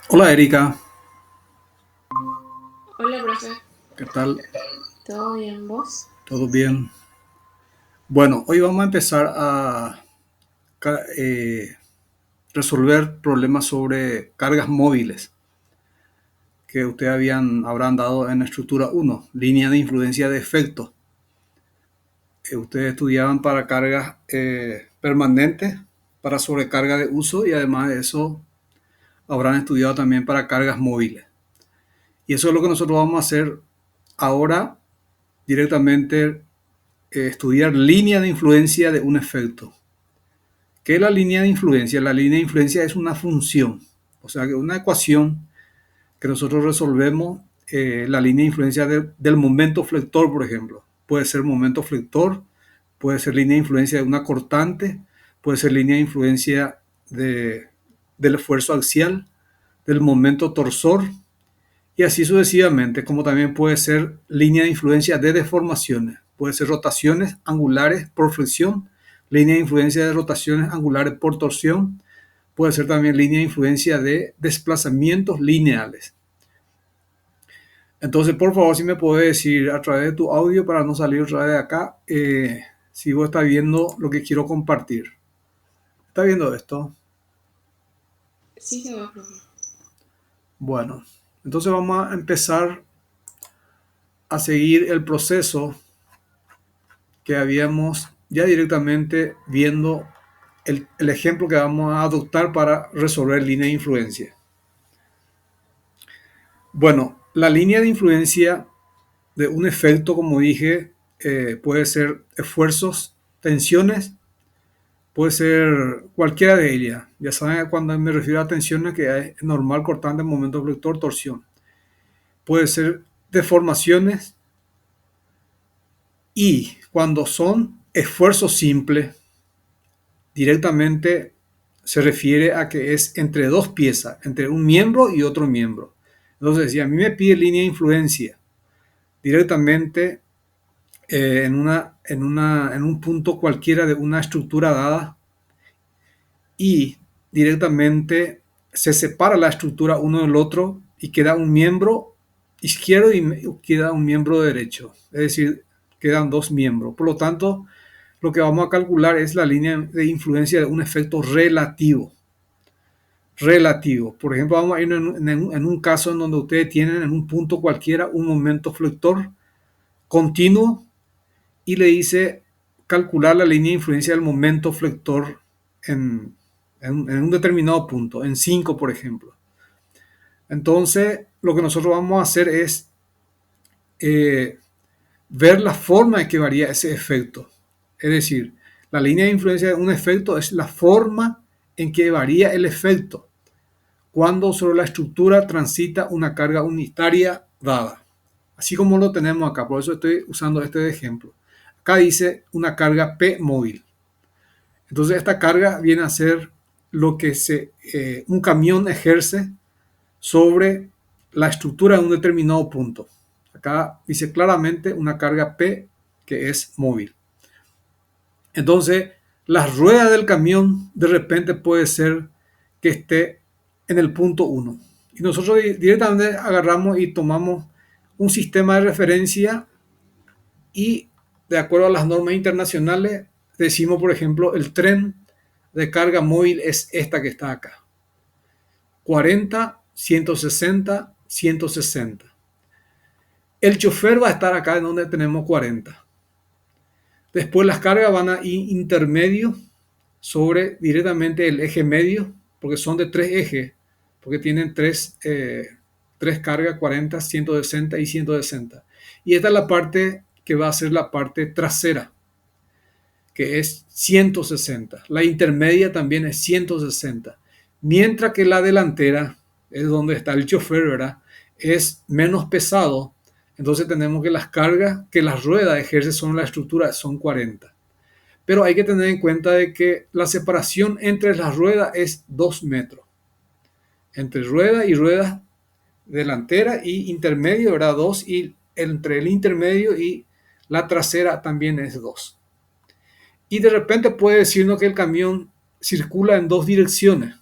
Hola Erika, Hola, profe. ¿qué tal? ¿Todo bien vos? ¿Todo bien? Bueno, hoy vamos a empezar a resolver problemas sobre cargas móviles que ustedes habrán dado en estructura uno, línea de influencia de efecto. Ustedes estudiaban para cargas permanentes, para sobrecarga de uso y además de eso habrán estudiado también para cargas móviles. Y eso es lo que nosotros vamos a hacer ahora directamente, estudiar línea de influencia de un efecto. ¿Qué es la línea de influencia? La línea de influencia es una función, o sea, que una ecuación que nosotros resolvemos, la línea de influencia del momento flector, por ejemplo. Puede ser momento flector, puede ser línea de influencia de una cortante, puede ser línea de influencia del esfuerzo axial, del momento torsor, y así sucesivamente, como también puede ser línea de influencia de deformaciones, puede ser rotaciones angulares por flexión, línea de influencia de rotaciones angulares por torsión, puede ser también línea de influencia de desplazamientos lineales. Entonces, por favor, si me puedes decir a través de tu audio para no salir otra vez de acá, si vos estás viendo lo que quiero compartir. ¿Estás viendo esto? Sí, se va, profe. Bueno, entonces vamos a empezar a seguir el proceso que habíamos ya directamente viendo el ejemplo que vamos a adoptar para resolver línea de influencia. Bueno, la línea de influencia de un efecto, como dije, puede ser esfuerzos, tensiones, puede ser cualquiera de ellas. Ya saben, cuando me refiero a tensiones, que es normal, cortante, momento flector, torsión. Puede ser deformaciones y cuando son esfuerzos simples, directamente se refiere a que es entre dos piezas, entre un miembro y otro miembro. Entonces, si a mí me pide línea de influencia directamente, en un punto cualquiera de una estructura dada, y directamente se separa la estructura uno del otro y queda un miembro izquierdo y queda un miembro derecho. Es decir, quedan dos miembros. Por lo tanto, lo que vamos a calcular es la línea de influencia de un efecto relativo. Relativo. Por ejemplo, vamos a ir en un caso en donde ustedes tienen en un punto cualquiera un momento flector continuo y le dice calcular la línea de influencia del momento flector en, en un determinado punto, en 5 por ejemplo. Entonces, lo que nosotros vamos a hacer es eh, ver la forma en que varía ese efecto. Es decir, la línea de influencia de un efecto es la forma en que varía el efecto cuando sobre la estructura transita una carga unitaria dada. Así como lo tenemos acá, por eso estoy usando este ejemplo. Acá dice una carga P móvil. Entonces esta carga viene a ser lo que un camión ejerce sobre la estructura de un determinado punto. Acá dice claramente una carga P que es móvil. Entonces, la rueda del camión de repente puede ser que esté en el punto uno. Y nosotros directamente agarramos y tomamos un sistema de referencia y de acuerdo a las normas internacionales decimos, por ejemplo, el tren de carga móvil es esta que está acá. 40, 160, 160. El chofer va a estar acá en donde tenemos 40. Después las cargas van a ir intermedio sobre directamente el eje medio, porque son de tres ejes, porque tienen tres cargas, 40, 160 y 160. Y esta es la parte que va a ser la parte trasera, que es 160. La intermedia también es 160. Mientras que la delantera, es donde está el chofer, ¿verdad? Es menos pesado. Entonces tenemos que las cargas que las ruedas ejercen sobre la estructura son 40. Pero hay que tener en cuenta de que la separación entre las ruedas es 2 metros. Entre rueda y rueda delantera y intermedio, ¿verdad? 2, y entre el intermedio y la trasera también es 2. Y de repente puede decirnos que el camión circula en dos direcciones.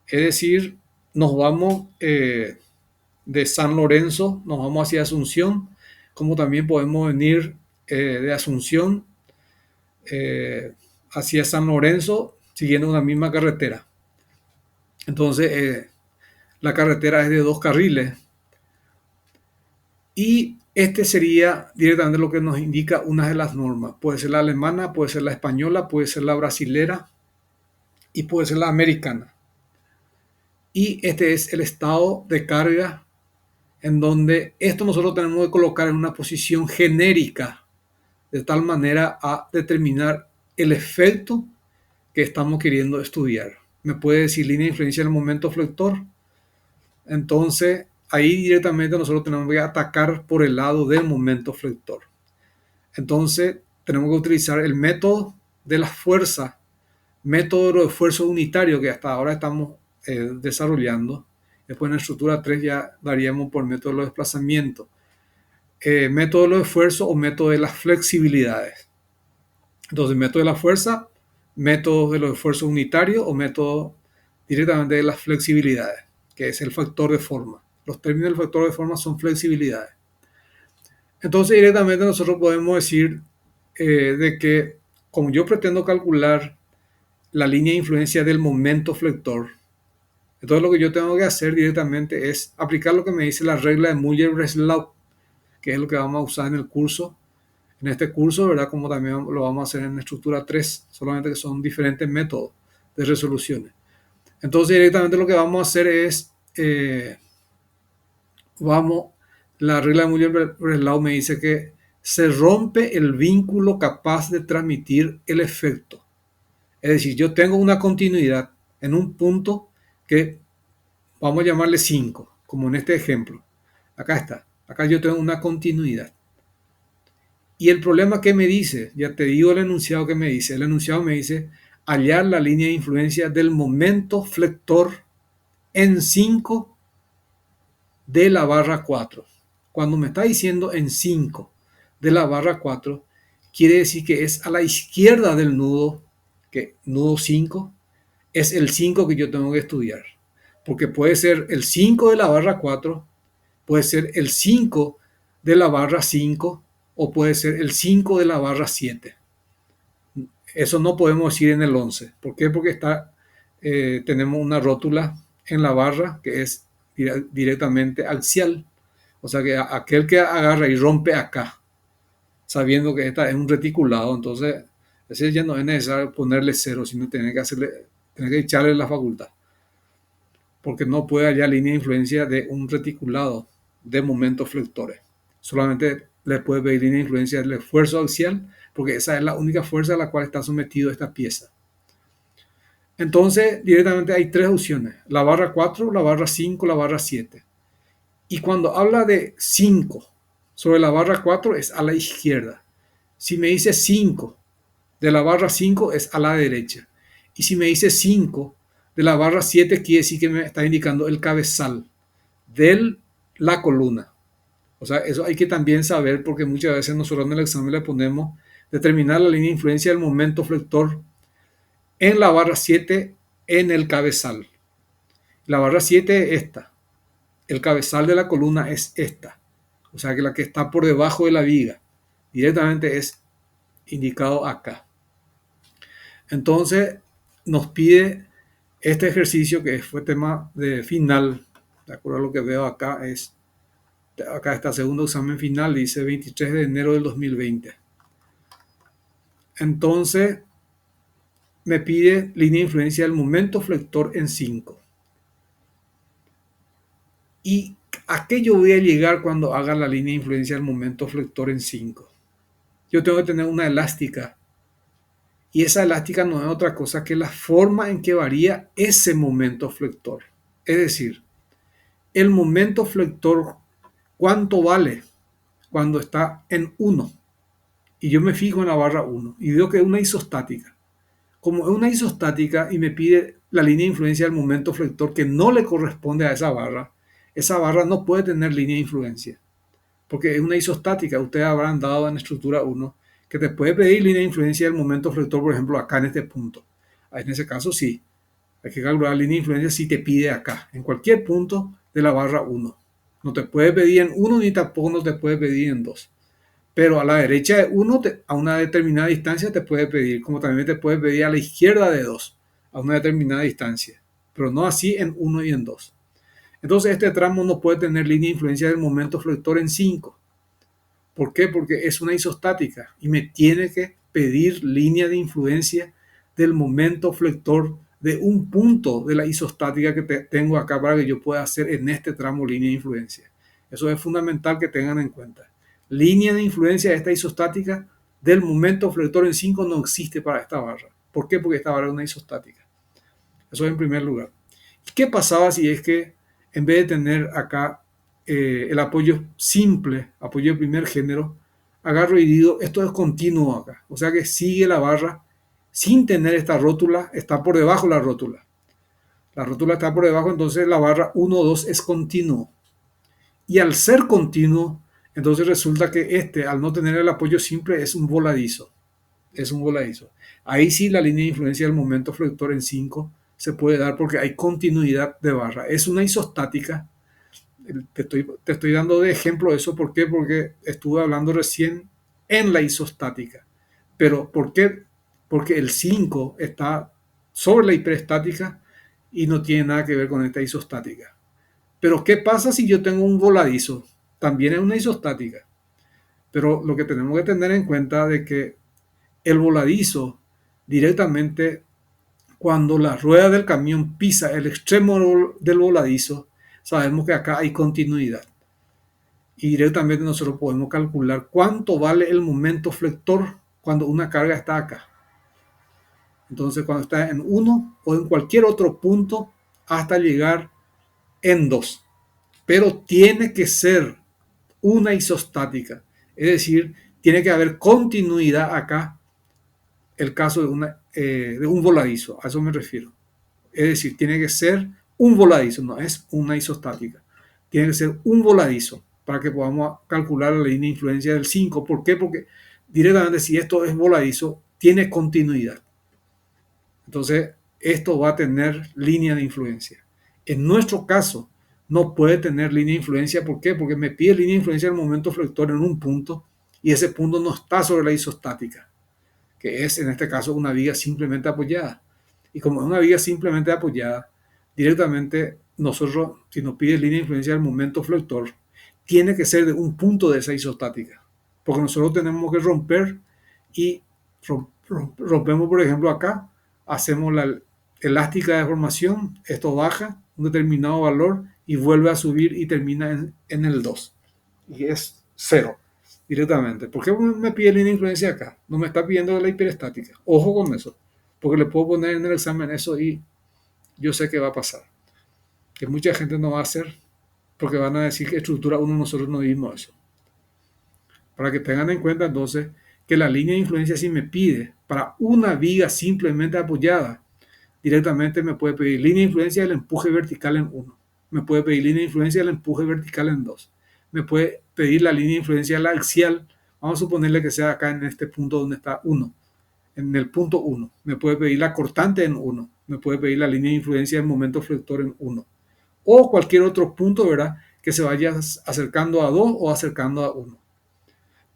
Es decir, nos vamos de San Lorenzo, nos vamos hacia Asunción, como también podemos venir de Asunción hacia San Lorenzo siguiendo una misma carretera. Entonces, la carretera es de 2 carriles y este sería directamente lo que nos indica una de las normas. Puede ser la alemana, puede ser la española, puede ser la brasilera y puede ser la americana. Y este es el estado de carga en donde esto nosotros tenemos que colocar en una posición genérica de tal manera a determinar el efecto que estamos queriendo estudiar. Me puede decir línea de influencia en el momento flector. Entonces, ahí directamente nosotros tenemos que atacar por el lado del momento flector. Entonces, tenemos que utilizar el método de la fuerza, método de esfuerzo unitario que hasta ahora estamos desarrollando. Después en la estructura 3 ya daríamos por método de los desplazamientos. Método de los esfuerzos o método de las flexibilidades. Entonces, método de la fuerza, método de los esfuerzos unitarios o método directamente de las flexibilidades, que es el factor de forma. Los términos del factor de forma son flexibilidades. Entonces, directamente nosotros podemos decir de que, como yo pretendo calcular la línea de influencia del momento flector, entonces lo que yo tengo que hacer directamente es aplicar lo que me dice la regla de Müller-Breslau, que es lo que vamos a usar en el curso. En este curso, ¿verdad? Como también lo vamos a hacer en la estructura 3, solamente que son diferentes métodos de resoluciones. Entonces, directamente lo que vamos a hacer es, la regla de Müller-Breslau me dice que se rompe el vínculo capaz de transmitir el efecto. Es decir, yo tengo una continuidad en un punto que vamos a llamarle 5, como en este ejemplo. Acá está. Acá yo tengo una continuidad. Y el problema que me dice, ya te digo el enunciado que me dice. El enunciado me dice hallar la línea de influencia del momento flector en 5 de la barra 4. Cuando me está diciendo en 5 de la barra 4, quiere decir que es a la izquierda del nudo, que nudo 5 es el 5 que yo tengo que estudiar. Porque puede ser el 5 de la barra 4, puede ser el 5 de la barra 5 o puede ser el 5 de la barra 7. Eso no podemos decir en el 11. ¿Por qué? Porque tenemos una rótula en la barra que es directamente axial. O sea que aquel que agarra y rompe acá, sabiendo que esta es un reticulado, entonces ese ya no es necesario ponerle 0, sino tener que echarle la facultad. Porque no puede hallar línea de influencia de un reticulado de momentos flectores. Solamente le puede pedir línea de influencia del esfuerzo axial, porque esa es la única fuerza a la cual está sometido esta pieza. Entonces, directamente hay 3 opciones: la barra 4, la barra 5, la barra 7. Y cuando habla de 5 sobre la barra 4 es a la izquierda. Si me dice 5 de la barra 5 es a la derecha. Y si me dice 5 de la barra 7 quiere decir que me está indicando el cabezal de la columna. O sea, eso hay que también saber porque muchas veces nosotros en el examen le ponemos determinar la línea de influencia del momento flector en la barra 7 en el cabezal. La barra 7 es esta. El cabezal de la columna es esta. O sea que la que está por debajo de la viga directamente es indicado acá. Entonces nos pide este ejercicio que fue tema de final. De acuerdo a lo que veo acá acá está segundo examen final, dice 23 de enero del 2020. Entonces me pide línea de influencia del momento flector en 5. ¿Y a qué yo voy a llegar cuando haga la línea de influencia del momento flector en 5? Yo tengo que tener una elástica. Y esa elástica no es otra cosa que la forma en que varía ese momento flector. Es decir, el momento flector, ¿cuánto vale cuando está en 1? Y yo me fijo en la barra 1 y veo que es una isostática. Como es una isostática y me pide la línea de influencia del momento flector que no le corresponde a esa barra no puede tener línea de influencia, porque es una isostática. Ustedes habrán dado en estructura 1 que te puede pedir línea de influencia del momento flector, por ejemplo, acá en este punto. En ese caso sí, Hay que calcular la línea de influencia si te pide acá, en cualquier punto de la barra 1. No te puede pedir en 1 ni tampoco no te puede pedir en 2. Pero a la derecha de 1, a una determinada distancia te puede pedir, como también te puede pedir a la izquierda de 2, a una determinada distancia. Pero no así en 1 y en 2. Entonces este tramo no puede tener línea de influencia del momento flector en 5. ¿Por qué? Porque es una isostática y me tiene que pedir línea de influencia del momento flector de un punto de la isostática que tengo acá para que yo pueda hacer en este tramo línea de influencia. Eso es fundamental que tengan en cuenta. Línea de influencia de esta isostática del momento flector en 5 no existe para esta barra. ¿Por qué? Porque esta barra es una isostática. Eso en primer lugar. ¿Qué pasaba si es que en vez de tener acá el apoyo simple, apoyo de primer género, agarro y digo, esto es continuo acá? O sea que sigue la barra sin tener esta rótula, está por debajo la rótula. La rótula está por debajo, entonces la barra 1, 2 es continuo. Y al ser continuo, entonces resulta que este, al no tener el apoyo simple, es un voladizo. Es un voladizo. Ahí sí la línea de influencia del momento flector en 5 se puede dar porque hay continuidad de barra. Es una isostática. Te estoy dando de ejemplo eso. ¿Por qué? Porque estuve hablando recién en la isostática. Pero ¿por qué? Porque el 5 está sobre la hiperestática y no tiene nada que ver con esta isostática. Pero ¿qué pasa si yo tengo un voladizo? También es una isostática. Pero lo que tenemos que tener en cuenta es que el voladizo directamente cuando la rueda del camión pisa el extremo del voladizo, sabemos que acá hay continuidad. Y directamente nosotros podemos calcular cuánto vale el momento flector cuando una carga está acá. Entonces, cuando está en 1 o en cualquier otro punto hasta llegar en 2. Pero tiene que ser una isostática. Es decir, tiene que haber continuidad acá. El caso de un voladizo, a eso me refiero. Es decir, tiene que ser un voladizo, no es una isostática. Tiene que ser un voladizo para que podamos calcular la línea de influencia del 5. ¿Por qué? Porque directamente si esto es voladizo, tiene continuidad. Entonces, esto va a tener línea de influencia. En nuestro caso, no puede tener línea de influencia. ¿Por qué? Porque me pide línea de influencia del momento flector en un punto y ese punto no está sobre la isostática, que es en este caso una viga simplemente apoyada. Y como es una viga simplemente apoyada, directamente nosotros, si nos pide línea de influencia del momento flector, tiene que ser de un punto de esa isostática. Porque nosotros tenemos que romper y rompemos, por ejemplo, acá, hacemos la elástica de deformación, esto baja un determinado valor y vuelve a subir y termina en el 2. Y es 0 directamente. ¿Por qué me pide línea de influencia acá? No me está pidiendo la hiperestática. Ojo con eso, porque le puedo poner en el examen eso y yo sé que va a pasar. Que mucha gente no va a hacer porque van a decir que estructura 1 nosotros no dimos eso. Para que tengan en cuenta entonces que la línea de influencia si me pide para una viga simplemente apoyada, directamente me puede pedir línea de influencia del empuje vertical en 1. Me puede pedir línea de influencia del empuje vertical en 2. Me puede pedir la línea de influencia del axial. Vamos a suponerle que sea acá en este punto donde está 1. En el punto 1. Me puede pedir la cortante en 1. Me puede pedir la línea de influencia del momento flector en 1. O cualquier otro punto, ¿verdad? Que se vaya acercando a 2 o acercando a 1.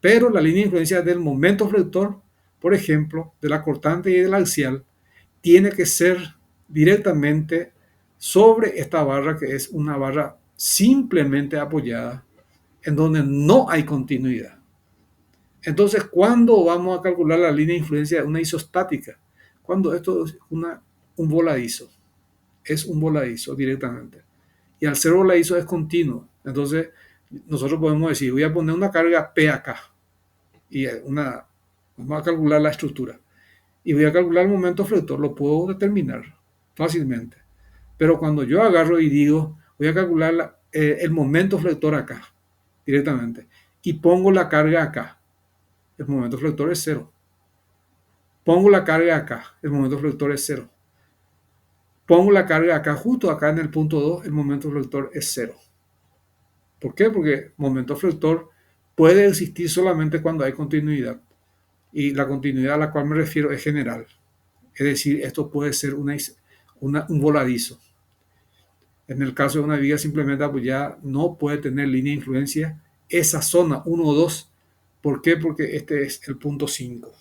Pero la línea de influencia del momento flector, por ejemplo, de la cortante y del axial, tiene que ser directamente sobre esta barra que es una barra simplemente apoyada en donde no hay continuidad. Entonces, ¿cuándo vamos a calcular la línea de influencia de una isostática? Cuando esto es un voladizo. Es un voladizo directamente. Y al ser voladizo es continuo. Entonces, nosotros podemos decir, voy a poner una carga P acá. Y vamos a calcular la estructura. Y voy a calcular el momento flector. Lo puedo determinar fácilmente. Pero cuando yo agarro y digo, voy a calcular el momento flector acá, directamente, y pongo la carga acá, el momento flector es 0. Pongo la carga acá, el momento flector es 0. Pongo la carga acá, justo acá en el punto 2, el momento flector es 0. ¿Por qué? Porque momento flector puede existir solamente cuando hay continuidad. Y la continuidad a la cual me refiero es general. Es decir, esto puede ser un voladizo. En el caso de una viga simplemente pues ya no puede tener línea de influencia esa zona 1 o 2. ¿Por qué? Porque este es el punto 5.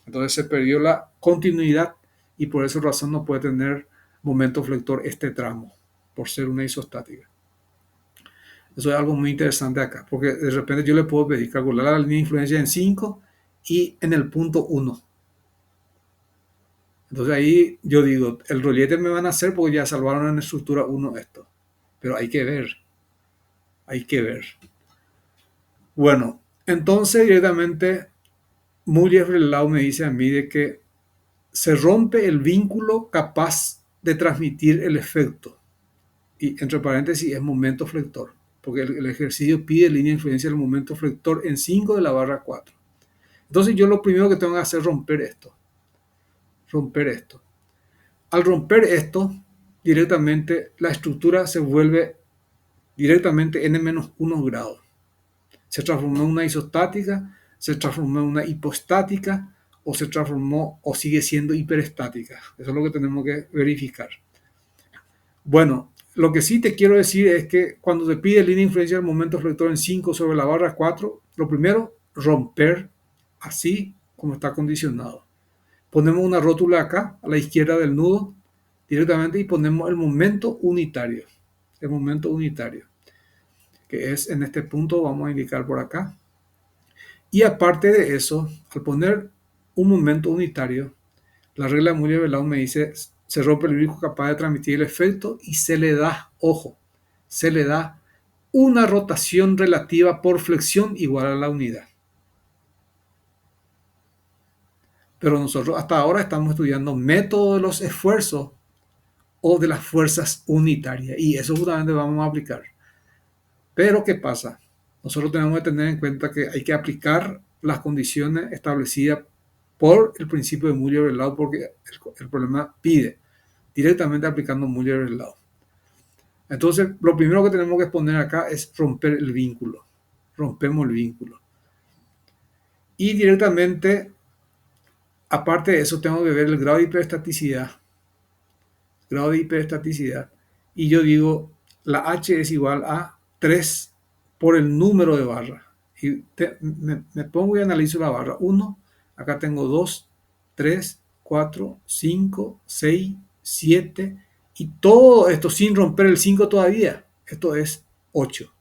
Entonces se perdió la continuidad y por esa razón no puede tener momento flector este tramo, por ser una isostática. Eso es algo muy interesante acá, porque de repente yo le puedo pedir calcular la línea de influencia en 5 y en el punto 1. Entonces ahí yo digo, el rollete me van a hacer porque ya salvaron en estructura 1 esto. Pero hay que ver, hay que ver. Bueno, entonces directamente Müller-Verlau me dice a mí de que se rompe el vínculo capaz de transmitir el efecto. Y entre paréntesis es momento flector, porque el ejercicio pide línea de influencia del momento flector en 5 de la barra 4. Entonces yo lo primero que tengo que hacer es romper esto. Romper esto. Al romper esto, directamente la estructura se vuelve directamente n-1 grados. Se transformó en una isostática, se transformó en una hipostática o se transformó o sigue siendo hiperestática. Eso es lo que tenemos que verificar. Bueno, lo que sí te quiero decir es que cuando te pide línea de influencia del momento flector en 5 sobre la barra 4, lo primero, romper así como está condicionado. Ponemos una rótula acá, a la izquierda del nudo, directamente y ponemos el momento unitario. El momento unitario, que es en este punto, vamos a indicar por acá. Y aparte de eso, al poner un momento unitario, la regla de Müller-Verlau me dice, se rompe el vínculo capaz de transmitir el efecto y se le da, ojo, se le da una rotación relativa por flexión igual a la unidad. Pero nosotros hasta ahora estamos estudiando método de los esfuerzos o de las fuerzas unitarias y eso justamente vamos a aplicar. Pero ¿qué pasa? Nosotros tenemos que tener en cuenta que hay que aplicar las condiciones establecidas por el principio de Müller-Verlau porque el problema pide directamente aplicando Müller-Verlau. Entonces, lo primero que tenemos que poner acá es romper el vínculo. Rompemos el vínculo. Y directamente, aparte de eso, tengo que ver el grado de hiperestaticidad. Grado de hiperestaticidad. Y yo digo, la H es igual a 3 por el número de barras. Y me pongo y analizo la barra. 1, acá tengo 2, 3, 4, 5, 6, 7. Y todo esto sin romper el 5 todavía. Esto es 8.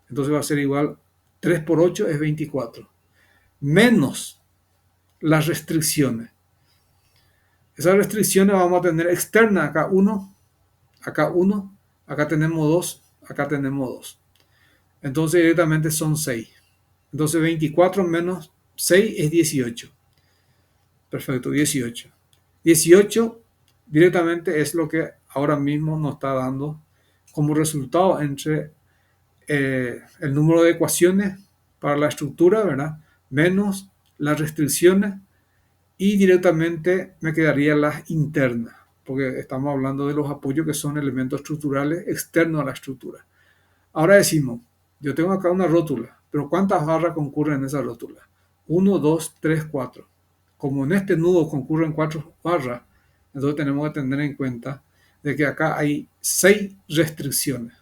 Entonces va a ser igual, 3 por 8 es 24. Menos las restricciones. Esas restricciones vamos a tener externas. Acá 1, acá 1, acá tenemos 2, acá tenemos 2. Entonces directamente son 6. Entonces 24 menos 6 es 18. Perfecto, 18. 18 directamente es lo que ahora mismo nos está dando como resultado entre el número de ecuaciones para la estructura, ¿verdad? Menos las restricciones y directamente me quedarían las internas, porque estamos hablando de los apoyos que son elementos estructurales externos a la estructura. Ahora decimos, yo tengo acá una rótula, pero ¿cuántas barras concurren en esa rótula? 1, 2, 3, 4. Como en este nudo concurren 4 barras, entonces tenemos que tener en cuenta de que acá hay 6 restricciones.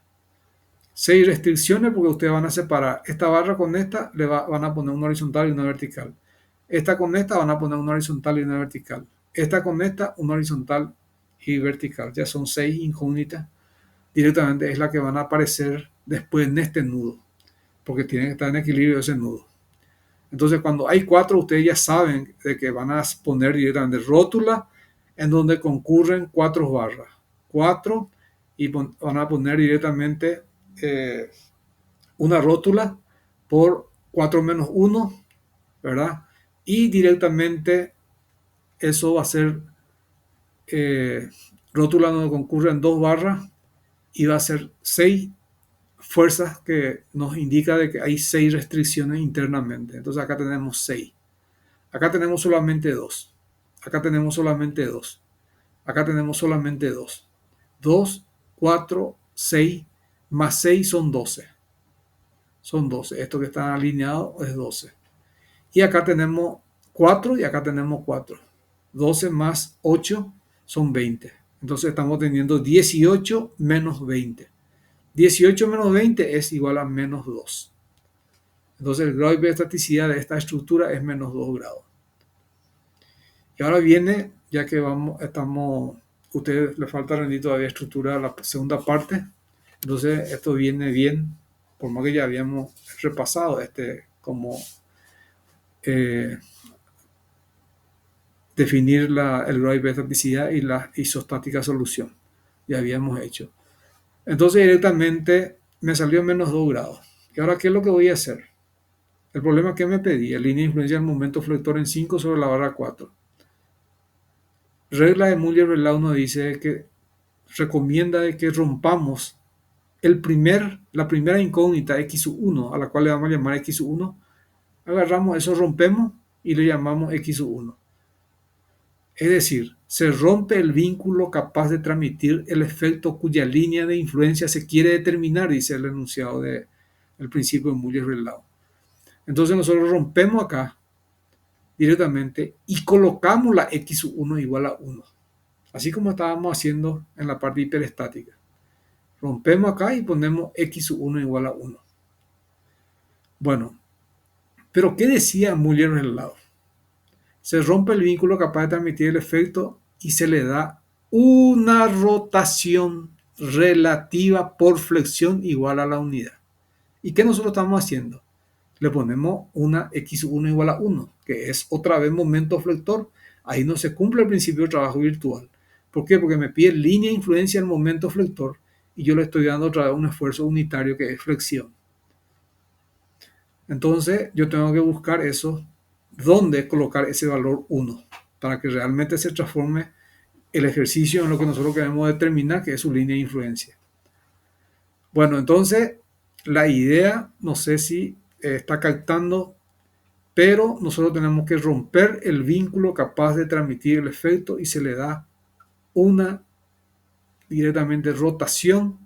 6 restricciones porque ustedes van a separar esta barra con esta, van a poner una horizontal y una vertical. Esta con esta van a poner una horizontal y una vertical. Esta con esta, una horizontal y vertical. Ya son 6 incógnitas. Directamente es la que van a aparecer después en este nudo, porque tiene que estar en equilibrio ese nudo. Entonces, cuando hay 4, ustedes ya saben de que van a poner directamente rótula en donde concurren 4 barras. 4 y van a poner directamente una rótula por 4 menos 1, ¿verdad? Y directamente eso va a ser rótula donde concurren 2 barras y va a ser 6 fuerzas que nos indica de que hay 6 restricciones internamente. Entonces acá tenemos 6. Acá tenemos solamente 2. Acá tenemos solamente 2. Acá tenemos solamente 2. 2, 4, 6 más 6 son 12. Son 12. Esto que está alineado es 12. Y acá tenemos 4 y acá tenemos 4. 12 más 8 son 20. Entonces estamos teniendo 18 menos 20. 18 menos 20 es igual a menos 2. Entonces el grado de hiperestaticidad de esta estructura es menos 2 grados. Y ahora viene, ya que a ustedes les falta rendir todavía estructura la segunda parte. Entonces esto viene bien, por más que ya habíamos repasado como definir el grado de hiperestaticidad y la isostática solución. Ya habíamos hecho. Entonces directamente me salió menos 2 grados. ¿Y ahora qué es lo que voy a hacer? El problema que me pedía, línea de influencia del momento flector en 5 sobre la barra 4. Regla de Muller-Verlaine nos dice que recomienda de que rompamos la primera incógnita x1, a la cual le vamos a llamar x1. Agarramos eso, rompemos y le llamamos x1. Es decir, se rompe el vínculo capaz de transmitir el efecto cuya línea de influencia se quiere determinar, dice el enunciado del principio de Muller-Verlaine. Entonces nosotros rompemos acá directamente y colocamos la x1 igual a 1. Así como estábamos haciendo en la parte hiperestática. Rompemos acá y ponemos x1 igual a 1. Bueno, pero ¿qué decía Muller-Verlaine? Se rompe el vínculo capaz de transmitir el efecto y se le da una rotación relativa por flexión igual a la unidad. ¿Y qué nosotros estamos haciendo? Le ponemos una x1 igual a 1, que es otra vez momento flector. Ahí no se cumple el principio de trabajo virtual. ¿Por qué? Porque me pide línea de influencia al momento flector y yo le estoy dando otra vez un esfuerzo unitario que es flexión. Entonces yo tengo que buscar eso, dónde colocar ese valor 1 para que realmente se transforme el ejercicio en lo que nosotros queremos determinar, que es su línea de influencia. Bueno, entonces la idea, no sé si está captando, pero nosotros tenemos que romper el vínculo capaz de transmitir el efecto y se le da una directamente rotación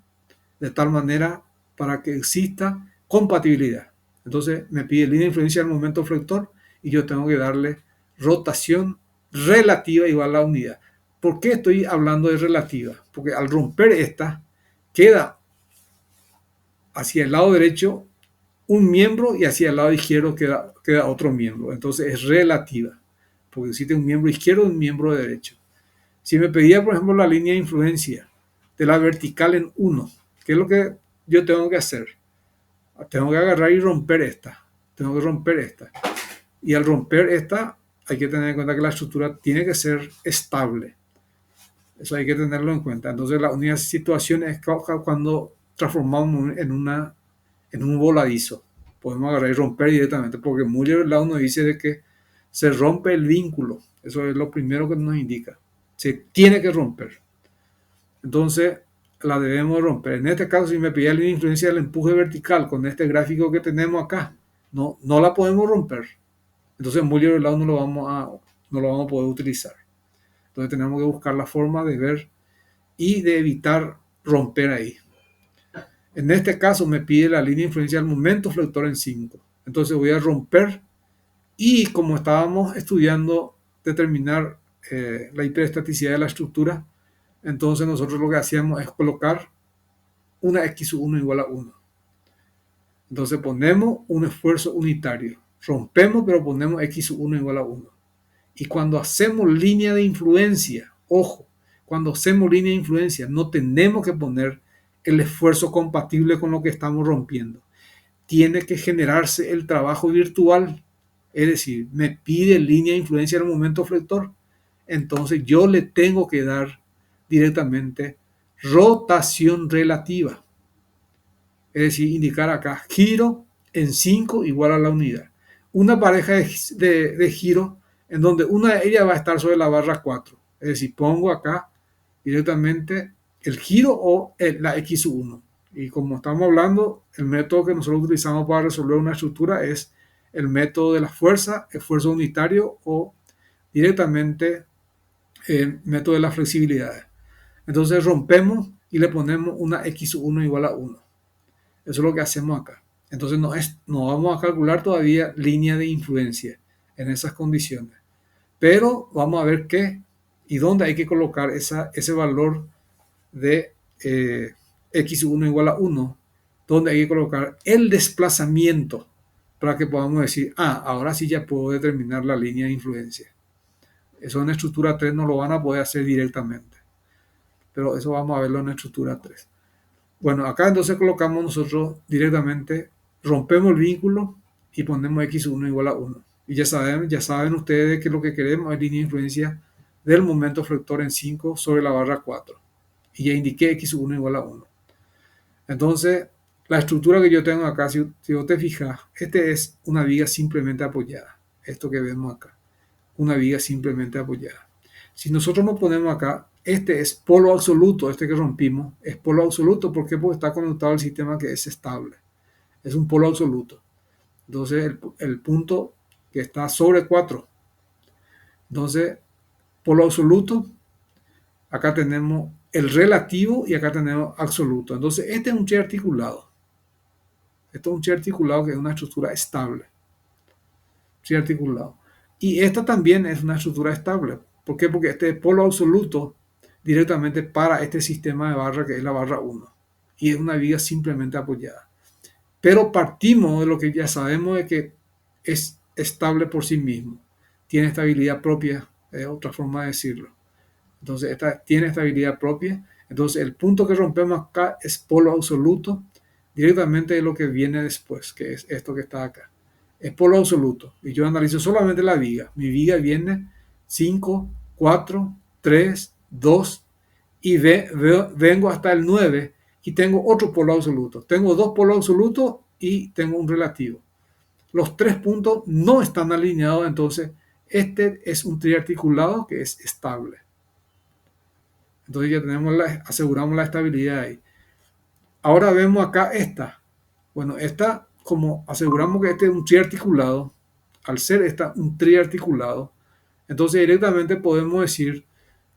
de tal manera para que exista compatibilidad. Entonces me pide línea de influencia del momento flector y yo tengo que darle rotación relativa igual a la unidad. ¿Por qué estoy hablando de relativa? Porque al romper esta queda hacia el lado derecho un miembro y hacia el lado izquierdo queda otro miembro. Entonces es relativa, porque existe un miembro izquierdo y un miembro derecho. Si me pedía, por ejemplo, la línea de influencia de la vertical en 1, ¿qué es lo que yo tengo que hacer? Tengo que agarrar y romper esta. Tengo que romper esta. Y al romper esta, hay que tener en cuenta que la estructura tiene que ser estable. Eso hay que tenerlo en cuenta. Entonces, la única situación es cuando transformamos en un voladizo. Podemos agarrar y romper directamente, porque Muller-Verlaine nos dice de que se rompe el vínculo. Eso es lo primero que nos indica. Se tiene que romper. Entonces, la debemos romper. En este caso, si me pide la influencia del empuje vertical con este gráfico que tenemos acá, no la podemos romper. Entonces, Muller-Verlaine no lo vamos a poder utilizar. Entonces, tenemos que buscar la forma de ver y de evitar romper ahí. En este caso, me pide la línea de influencia del momento flector en 5. Entonces, voy a romper y como estábamos estudiando determinar la hiperestaticidad de la estructura, entonces nosotros lo que hacíamos es colocar una x1 igual a 1. Entonces ponemos un esfuerzo unitario. Rompemos, pero ponemos x1 igual a 1. Y cuando hacemos línea de influencia, ojo, cuando hacemos línea de influencia, no tenemos que poner el esfuerzo compatible con lo que estamos rompiendo. Tiene que generarse el trabajo virtual. Es decir, me pide línea de influencia en el momento flector. Entonces yo le tengo que dar directamente rotación relativa. Es decir, indicar acá giro en 5 igual a la unidad. Una pareja de giro en donde una de ellas va a estar sobre la barra 4. Es decir, pongo acá directamente el giro o la x1. Y como estamos hablando, el método que nosotros utilizamos para resolver una estructura es el método de la fuerza, esfuerzo unitario o directamente el método de la flexibilidad. Entonces rompemos y le ponemos una x1 igual a 1. Eso es lo que hacemos acá. Entonces no vamos a calcular todavía línea de influencia en esas condiciones. Pero vamos a ver que y dónde hay que colocar ese valor de x1 igual a 1, donde hay que colocar el desplazamiento para que podamos decir, ahora sí ya puedo determinar la línea de influencia. Eso en estructura 3 no lo van a poder hacer directamente, pero eso vamos a verlo en estructura 3. Bueno, acá entonces colocamos nosotros directamente, rompemos el vínculo y ponemos x1 igual a 1. Y ya saben ustedes que lo que queremos es línea de influencia del momento flector en 5 sobre la barra 4. Y ya indiqué x1 igual a 1. Entonces, la estructura que yo tengo acá, si vos te fijas, este es una viga simplemente apoyada. Esto que vemos acá, una viga simplemente apoyada. Si nosotros nos ponemos acá, este es polo absoluto, este que rompimos, es polo absoluto. ¿Por qué? Porque está conectado al sistema que es estable. Es un polo absoluto. Entonces, el punto que está sobre 4. Entonces, polo absoluto, acá tenemos el relativo y acá tenemos absoluto. Entonces, este es un triarticulado. Esto es un triarticulado que es una estructura estable. Triarticulado. Y esta también es una estructura estable. ¿Por qué? Porque este es polo absoluto directamente para este sistema de barra que es la barra 1. Y es una viga simplemente apoyada. Pero partimos de lo que ya sabemos de que es estable por sí mismo. Tiene estabilidad propia, es otra forma de decirlo. Entonces, esta tiene estabilidad propia. Entonces, el punto que rompemos acá es polo absoluto, directamente de lo que viene después, que es esto que está acá. Es polo absoluto. Y yo analizo solamente la viga. Mi viga viene 5, 4, 3, 2 y vengo hasta el 9 y tengo otro polo absoluto. Tengo dos polos absolutos y tengo un relativo. Los tres puntos no están alineados, entonces este es un triarticulado que es estable. Entonces ya aseguramos la estabilidad ahí. Ahora vemos acá esta. Bueno, esta, como aseguramos que este es un triarticulado, al ser esta un triarticulado, entonces directamente podemos decir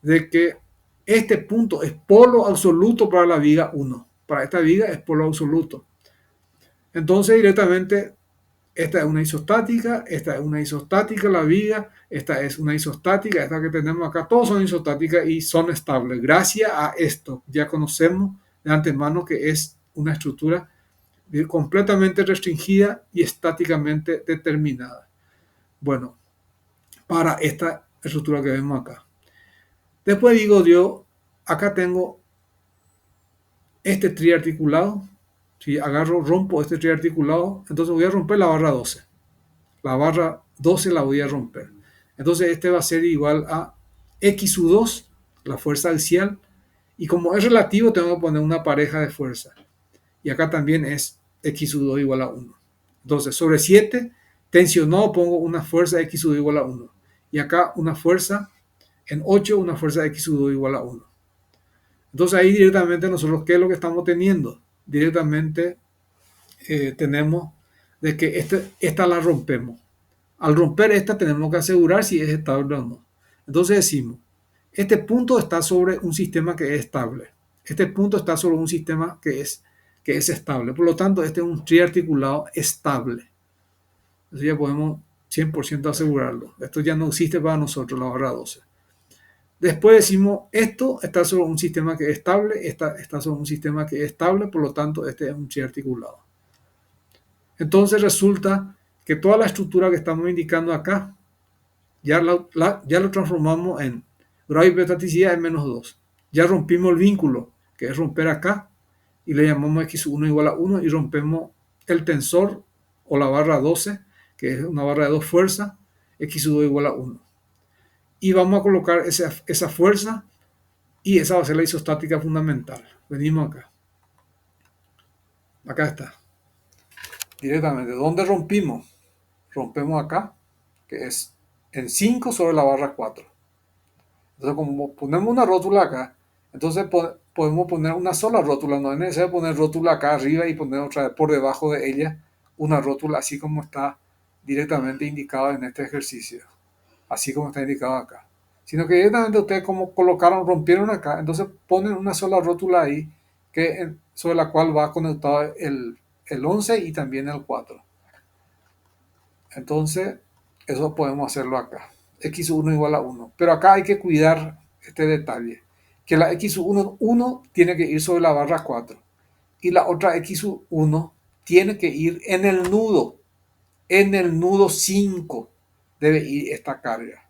de que este punto es polo absoluto para la viga 1. Para esta viga es polo absoluto. Entonces directamente esta es una isostática, esta es una isostática, la viga, esta es una isostática, esta que tenemos acá, todos son isostáticas y son estables. Gracias a esto ya conocemos de antemano que es una estructura completamente restringida y estáticamente determinada. Bueno, para esta estructura que vemos acá. Después digo yo, acá tengo este triarticulado. Si agarro, rompo este triarticulado, entonces voy a romper la barra 12. La barra 12 la voy a romper. Entonces este va a ser igual a XU2, la fuerza axial, y como es relativo tengo que poner una pareja de fuerza. Y acá también es XU2 igual a 1. Entonces sobre 7 tensionado pongo una fuerza XU2 igual a 1. Y acá una fuerza en 8, una fuerza XU2 igual a 1. Entonces ahí directamente nosotros, ¿qué es lo que estamos teniendo? Directamente tenemos de que esta la rompemos. Al romper esta tenemos que asegurar si es estable o no. Entonces decimos, este punto está sobre un sistema que es estable. Este punto está sobre un sistema que es estable. Por lo tanto, este es un triarticulado estable. Eso ya podemos 100% asegurarlo. Esto ya no existe para nosotros, la barra 12. Después decimos, esto está sobre un sistema que es estable, está sobre un sistema que es estable, por lo tanto, este es un triarticulado. Entonces resulta que toda la estructura que estamos indicando acá, ya lo transformamos en grado de hiperestaticidad en menos 2. Ya rompimos el vínculo, que es romper acá, y le llamamos x1 igual a 1 y rompemos el tensor o la barra 12, que es una barra de dos fuerzas, x2 igual a 1. Y vamos a colocar esa fuerza y esa va a ser la isostática fundamental. Venimos acá. Acá está. Directamente. ¿Dónde rompimos? Rompemos acá, que es en 5 sobre la barra 4. Entonces, como ponemos una rótula acá, entonces podemos poner una sola rótula. No es necesario poner rótula acá arriba y poner otra por debajo de ella una rótula, así como está directamente indicado en este ejercicio. Así como está indicado acá. Sino que directamente ustedes como colocaron, rompieron acá, entonces ponen una sola rótula ahí sobre la cual va conectado el 11 y también el 4. Entonces, eso podemos hacerlo acá. x sub 1 igual a 1. Pero acá hay que cuidar este detalle, que la x sub 1 tiene que ir sobre la barra 4 y la otra x sub 1 tiene que ir en el nudo 5 debe ir esta carga.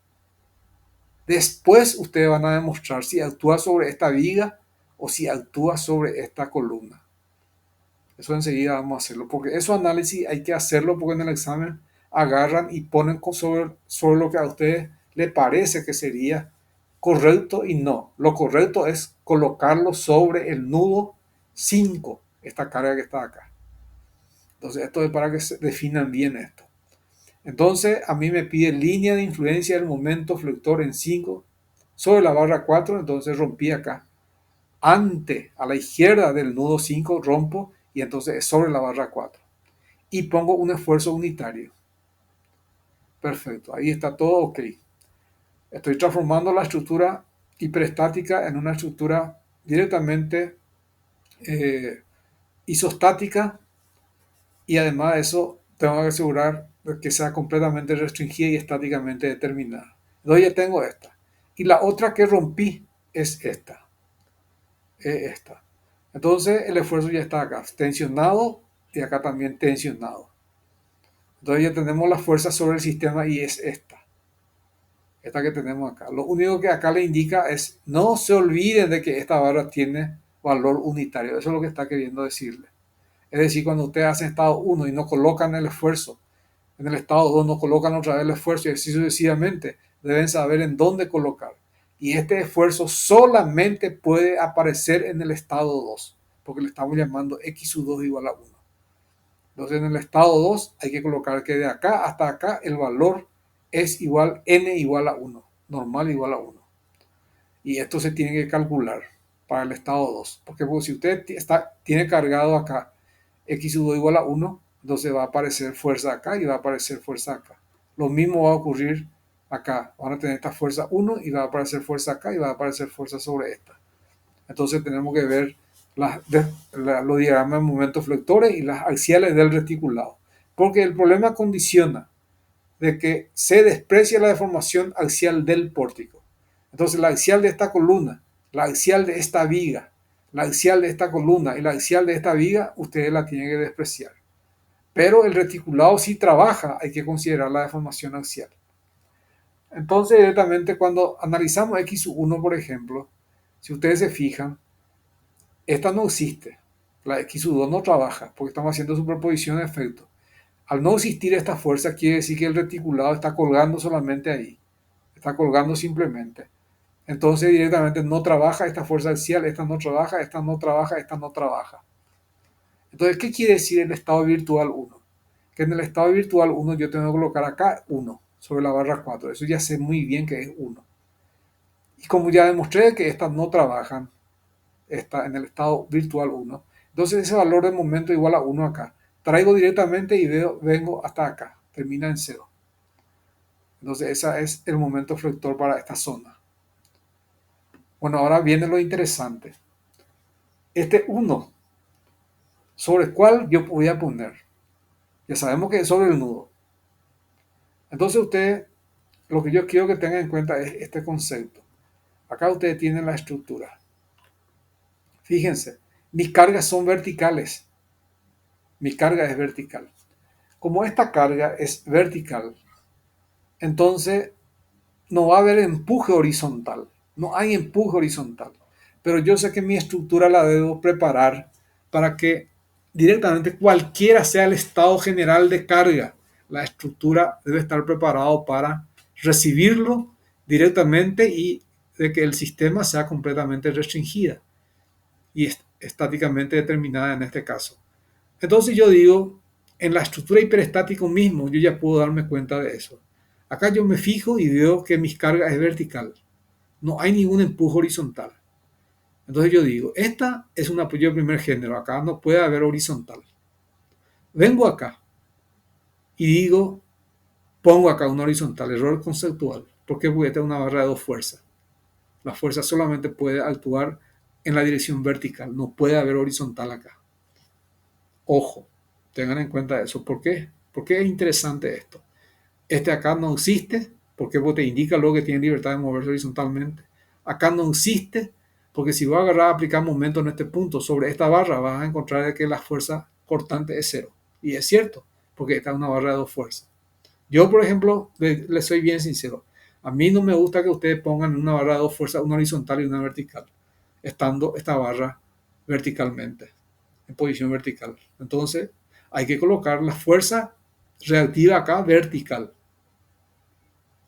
Después ustedes van a demostrar si actúa sobre esta viga o si actúa sobre esta columna. Eso enseguida vamos a hacerlo, porque eso análisis hay que hacerlo porque en el examen agarran y ponen sobre lo que a ustedes le parece que sería correcto y no. Lo correcto es colocarlo sobre el nudo 5, esta carga que está acá. Entonces esto es para que se definan bien esto. Entonces a mí me pide línea de influencia del momento flector en 5 sobre la barra 4, entonces rompí acá. A la izquierda del nudo 5 rompo y entonces es sobre la barra 4. Y pongo un esfuerzo unitario. Perfecto, ahí está todo ok. Estoy transformando la estructura hiperestática en una estructura directamente isostática y además de eso tengo que asegurar que sea completamente restringida y estáticamente determinada. Entonces ya tengo esta. Y la otra que rompí es esta. Entonces el esfuerzo ya está acá, tensionado y acá también tensionado. Entonces ya tenemos la fuerza sobre el sistema y es esta que tenemos acá. Lo único que acá le indica es no se olviden de que esta barra tiene valor unitario. Eso es lo que está queriendo decirle. Es decir, cuando ustedes hacen estado 1 y no colocan el esfuerzo, en el estado 2 no colocan otra vez el esfuerzo y así sucesivamente, deben saber en dónde colocar. Y este esfuerzo solamente puede aparecer en el estado 2, porque le estamos llamando x sub 2 igual a 1. Entonces en el estado 2 hay que colocar que de acá hasta acá el valor es igual, n igual a 1, normal igual a 1. Y esto se tiene que calcular para el estado 2, porque pues, si usted tiene cargado acá x sub 2 igual a 1, entonces va a aparecer fuerza acá y va a aparecer fuerza acá. Lo mismo va a ocurrir acá. Van a tener esta fuerza 1 y va a aparecer fuerza acá y va a aparecer fuerza sobre esta. Entonces tenemos que ver los diagramas de momentos flectores y las axiales del reticulado. Porque el problema condiciona de que se desprecia la deformación axial del pórtico. Entonces la axial de esta columna, la axial de esta viga, la axial de esta columna y la axial de esta viga, ustedes la tienen que despreciar. Pero el reticulado sí trabaja, hay que considerar la deformación axial. Entonces directamente cuando analizamos x1, por ejemplo, si ustedes se fijan, esta no existe. La x2 no trabaja porque estamos haciendo superposición de efectos. Al no existir esta fuerza, quiere decir que el reticulado está colgando solamente ahí. Está colgando simplemente. Entonces directamente no trabaja esta fuerza axial, esta no trabaja, esta no trabaja, esta no trabaja. Entonces, ¿qué quiere decir el estado virtual 1? Que en el estado virtual 1 yo tengo que colocar acá 1 sobre la barra 4. Eso ya sé muy bien que es 1. Y como ya demostré que estas no trabajan, está en el estado virtual 1. Entonces ese valor de momento igual a 1 acá. Traigo directamente y vengo hasta acá. Termina en 0. Entonces ese es el momento flector para esta zona. Bueno, ahora viene lo interesante. Este 1, ¿sobre cuál yo voy a poner? Ya sabemos que es sobre el nudo. Entonces ustedes, lo que yo quiero que tengan en cuenta es este concepto. Acá ustedes tienen la estructura. Fíjense, mis cargas son verticales. Mi carga es vertical. Como esta carga es vertical, entonces no va a haber empuje horizontal. No hay empuje horizontal. Pero yo sé que mi estructura la debo preparar para que directamente cualquiera sea el estado general de carga, la estructura debe estar preparado para recibirlo directamente y de que el sistema sea completamente restringida y estáticamente determinada en este caso. Entonces yo digo, en la estructura hiperestática mismo, yo ya puedo darme cuenta de eso. Acá yo me fijo y veo que mis cargas es vertical. No hay ningún empuje horizontal. Entonces yo digo, esta es un apoyo de primer género. Acá no puede haber horizontal. Vengo acá y digo, pongo acá un horizontal. Error conceptual. Porque voy a tener una barra de dos fuerzas. La fuerza solamente puede actuar en la dirección vertical. No puede haber horizontal acá. Ojo, tengan en cuenta eso. ¿Por qué? ¿Por qué es interesante esto? Este acá no existe ¿Por qué? Porque te indica luego que tiene libertad de moverse horizontalmente. Acá no existe, porque si vas a agarrar a aplicar momento en este punto sobre esta barra, vas a encontrar que la fuerza cortante es cero. Y es cierto, porque esta es una barra de dos fuerzas. Yo, por ejemplo, le soy bien sincero. A mí no me gusta que ustedes pongan una barra de dos fuerzas, una horizontal y una vertical, estando esta barra verticalmente, en posición vertical. Entonces, hay que colocar la fuerza reactiva acá vertical.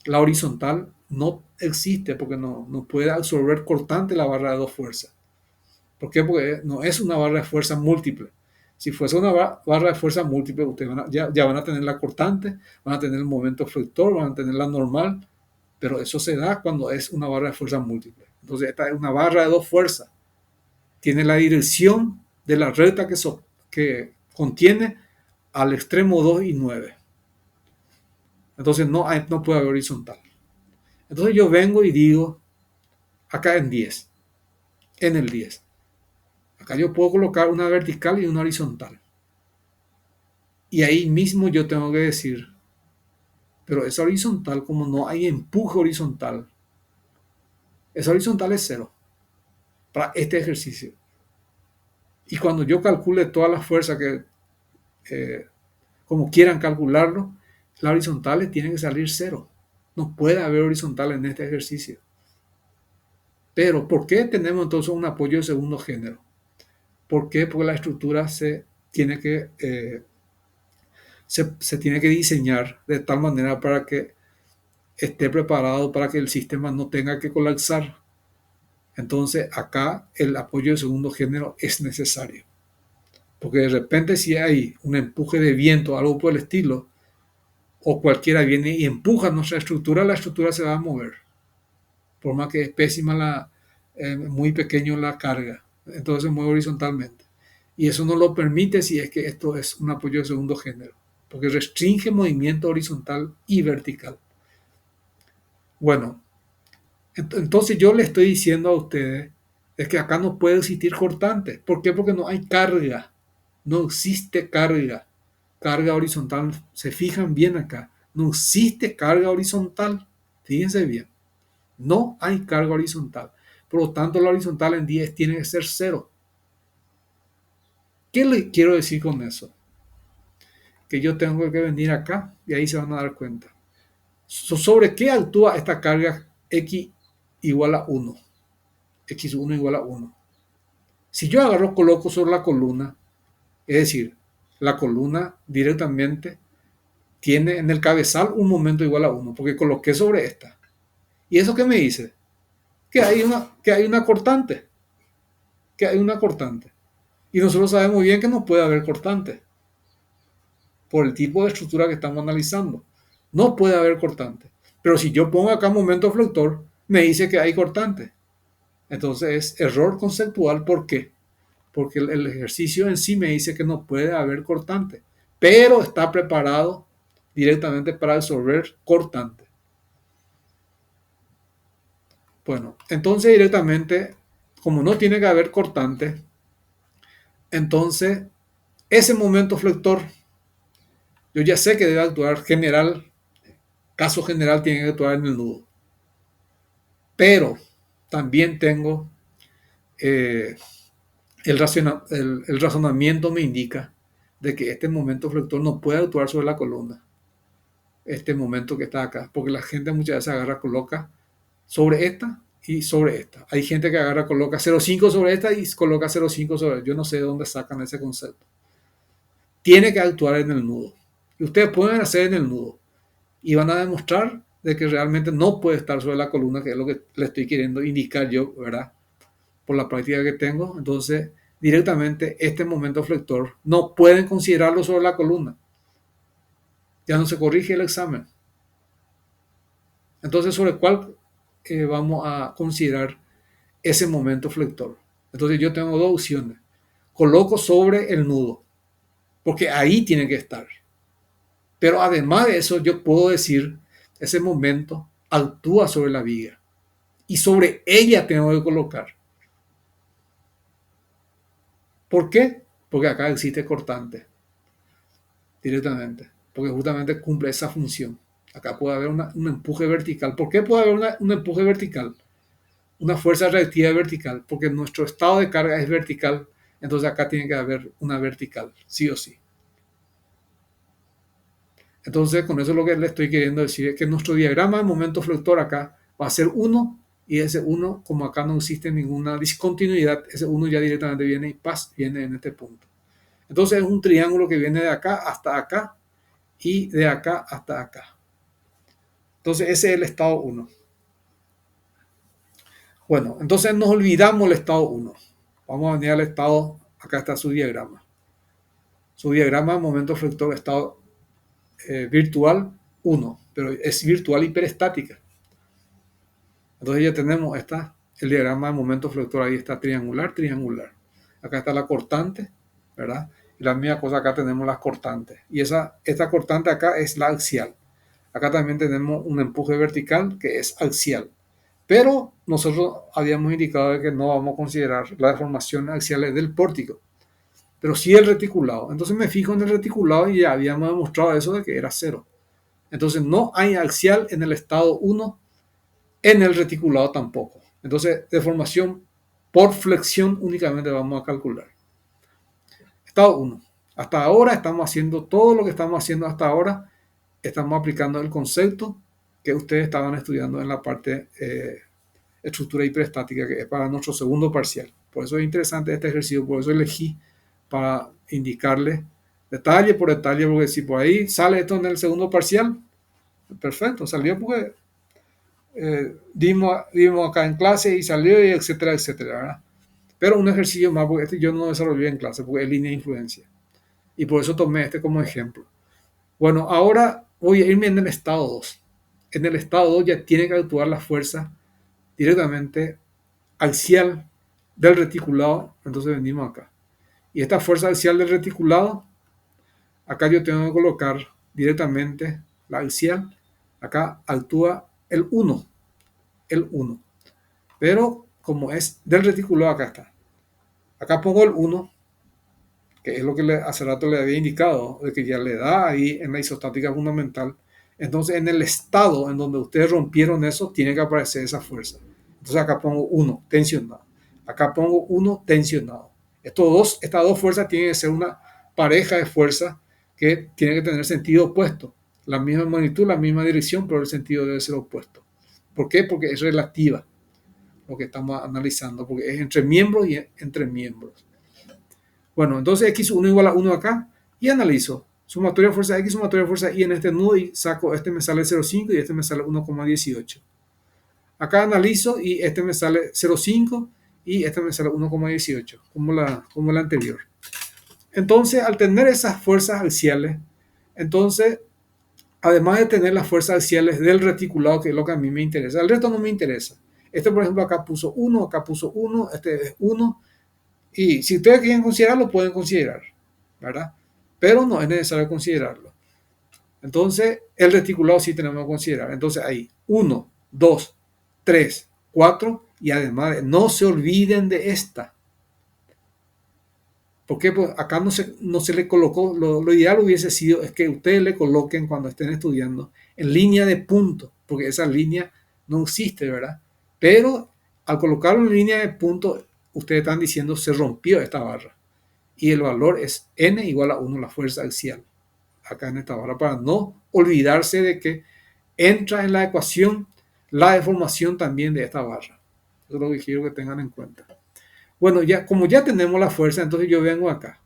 La horizontal no existe porque no puede absorber cortante la barra de dos fuerzas. ¿Por qué? Porque no es una barra de fuerza múltiple. Si fuese una barra de fuerza múltiple, ustedes ya van a tener la cortante, van a tener el momento flector, van a tener la normal, pero eso se da cuando es una barra de fuerza múltiple. Entonces, esta es una barra de dos fuerzas. Tiene la dirección de la recta que contiene al extremo 2 y 9. Entonces, no puede haber horizontal. Entonces, yo vengo y digo, acá en 10, en el 10. Acá yo puedo colocar una vertical y una horizontal. Y ahí mismo yo tengo que decir, pero esa horizontal, como no hay empuje horizontal, esa horizontal es cero para este ejercicio. Y cuando yo calcule todas las fuerzas como quieran calcularlo, las horizontales tienen que salir cero. No puede haber horizontal en este ejercicio. Pero, ¿por qué tenemos entonces un apoyo de segundo género? ¿Por qué? Porque la estructura tiene que, se tiene que diseñar de tal manera para que esté preparado para que el sistema no tenga que colapsar. Entonces, acá el apoyo de segundo género es necesario. Porque de repente si hay un empuje de viento, algo por el estilo, o cualquiera viene y empuja nuestra estructura, la estructura se va a mover. Por más que es pésima muy pequeño la carga. Entonces se mueve horizontalmente. Y eso no lo permite si es que esto es un apoyo de segundo género. Porque restringe movimiento horizontal y vertical. Bueno, entonces yo le estoy diciendo a ustedes es que acá no puede existir cortante. ¿Por qué? Porque no hay carga. No existe carga. Carga horizontal. Se fijan bien acá. No existe carga horizontal. Fíjense bien. No hay carga horizontal. Por lo tanto, la horizontal en 10 tiene que ser cero. ¿Qué le quiero decir con eso? Que yo tengo que venir acá y ahí se van a dar cuenta. ¿Sobre qué actúa esta carga X igual a 1? X1 igual a 1. Si yo agarro, coloco sobre la columna, es decir, la columna directamente tiene en el cabezal un momento igual a 1, porque coloqué sobre esta. ¿Y eso qué me dice? Que hay una cortante. Que hay una cortante. Y nosotros sabemos bien que no puede haber cortante por el tipo de estructura que estamos analizando. No puede haber cortante. Pero si yo pongo acá momento flector, me dice que hay cortante. Entonces es error conceptual. ¿Por qué? Porque el ejercicio en sí me dice que no puede haber cortante, pero está preparado directamente para absorber cortante. Bueno, entonces directamente, como no tiene que haber cortante, entonces ese momento flector, yo ya sé que debe actuar general, caso general tiene que actuar en el nudo, pero también tengo eh, el razonamiento me indica de que este momento flector no puede actuar sobre la columna, este momento que está acá, porque la gente muchas veces agarra, coloca sobre esta y sobre esta. Hay gente que agarra, coloca 0,5 sobre esta y coloca 0,5 sobre esta. Yo no sé de dónde sacan ese concepto. Tiene que actuar en el nudo. Y ustedes pueden hacer en el nudo y van a demostrar de que realmente no puede estar sobre la columna, que es lo que le estoy queriendo indicar yo, ¿verdad? Por la práctica que tengo. Entonces, directamente este momento flector no pueden considerarlo sobre la columna. Ya no se corrige el examen. Entonces, ¿sobre cuál vamos a considerar ese momento flector? Entonces, yo tengo dos opciones. Coloco sobre el nudo, porque ahí tiene que estar. Pero además de eso, yo puedo decir, ese momento actúa sobre la viga y sobre ella tengo que colocar. ¿Por qué? Porque acá existe cortante directamente, porque justamente cumple esa función. Acá puede haber un empuje vertical. ¿Por qué puede haber un empuje vertical? Una fuerza reactiva vertical, porque nuestro estado de carga es vertical, entonces acá tiene que haber una vertical, sí o sí. Entonces, con eso lo que le estoy queriendo decir es que nuestro diagrama de momento fluctuador acá va a ser 1 y ese 1, como acá no existe ninguna discontinuidad, ese 1 ya directamente viene y viene en este punto. Entonces es un triángulo que viene de acá hasta acá y de acá hasta acá. Entonces ese es el estado 1. Bueno, entonces nos olvidamos del estado 1. Vamos a venir al estado, acá está su diagrama. Su diagrama de momento fluctuador estado virtual 1, pero es virtual hiperestática. Entonces ya tenemos el diagrama de momento fluctuador, ahí está triangular, triangular. Acá está la cortante, ¿verdad? Y la misma cosa acá tenemos las cortantes. Y esta cortante acá es la axial. Acá también tenemos un empuje vertical que es axial. Pero nosotros habíamos indicado que no vamos a considerar las deformaciones axiales del pórtico, pero sí el reticulado. Entonces me fijo en el reticulado y ya habíamos demostrado eso de que era 0. Entonces no hay axial en el estado 1, en el reticulado tampoco. Entonces deformación por flexión únicamente vamos a calcular. Estado 1. Hasta ahora estamos haciendo todo lo que estamos haciendo hasta ahora. Estamos aplicando el concepto que ustedes estaban estudiando en la parte estructura hiperestática, que es para nuestro segundo parcial. Por eso es interesante este ejercicio, por eso elegí para indicarle detalle por detalle, porque si por ahí sale esto en el segundo parcial, perfecto, salió porque dimos acá en clase y salió, y etcétera, etcétera, ¿verdad? Pero un ejercicio más, porque este yo no desarrollé en clase, porque es línea de influencia. Y por eso tomé este como ejemplo. Bueno, ahora voy a irme en el estado 2. En el estado 2 ya tiene que actuar la fuerza directamente axial del reticulado, entonces venimos acá. Y esta fuerza axial del reticulado, acá yo tengo que colocar directamente la axial, acá actúa el 1, el 1. Pero como es del reticulado, acá está. Acá pongo el 1, que es lo que hace rato le había indicado, de que ya le da ahí en la isostática fundamental. Entonces en el estado en donde ustedes rompieron eso, tiene que aparecer esa fuerza. Entonces acá pongo 1, tensionado. Acá pongo 1, tensionado. Estas dos fuerzas tienen que ser una pareja de fuerzas que tiene que tener sentido opuesto. La misma magnitud, la misma dirección, pero el sentido debe ser opuesto. ¿Por qué? Porque es relativa lo que estamos analizando, porque es entre miembros y entre miembros. Bueno, entonces x1 igual a 1 acá y analizo. Sumatoria de fuerza x, sumatoria de fuerza y en este nudo y saco, este me sale 0,5 y este me sale 1,18. Acá analizo y este me sale 0,5 y este me sale 1,18, como la anterior. Entonces, al tener esas fuerzas axiales, entonces, además de tener las fuerzas axiales del reticulado, que es lo que a mí me interesa, el resto no me interesa. Este, por ejemplo, acá puso 1, acá puso 1, este es 1. Y si ustedes quieren considerarlo, pueden considerar, ¿verdad? Pero no es necesario considerarlo. Entonces, el reticulado sí tenemos que considerar. Entonces, ahí, 1, 2, 3, 4, y además, no se olviden de esta. Porque pues, acá no se le colocó, lo ideal hubiese sido es que ustedes le coloquen cuando estén estudiando en línea de punto, porque esa línea no existe, ¿verdad? Pero al colocarlo en línea de punto, ustedes están diciendo se rompió esta barra. Y el valor es n igual a 1, la fuerza axial, acá en esta barra, para no olvidarse de que entra en la ecuación la deformación también de esta barra. Eso es lo que quiero que tengan en cuenta. Bueno, como ya tenemos la fuerza, entonces yo vengo acá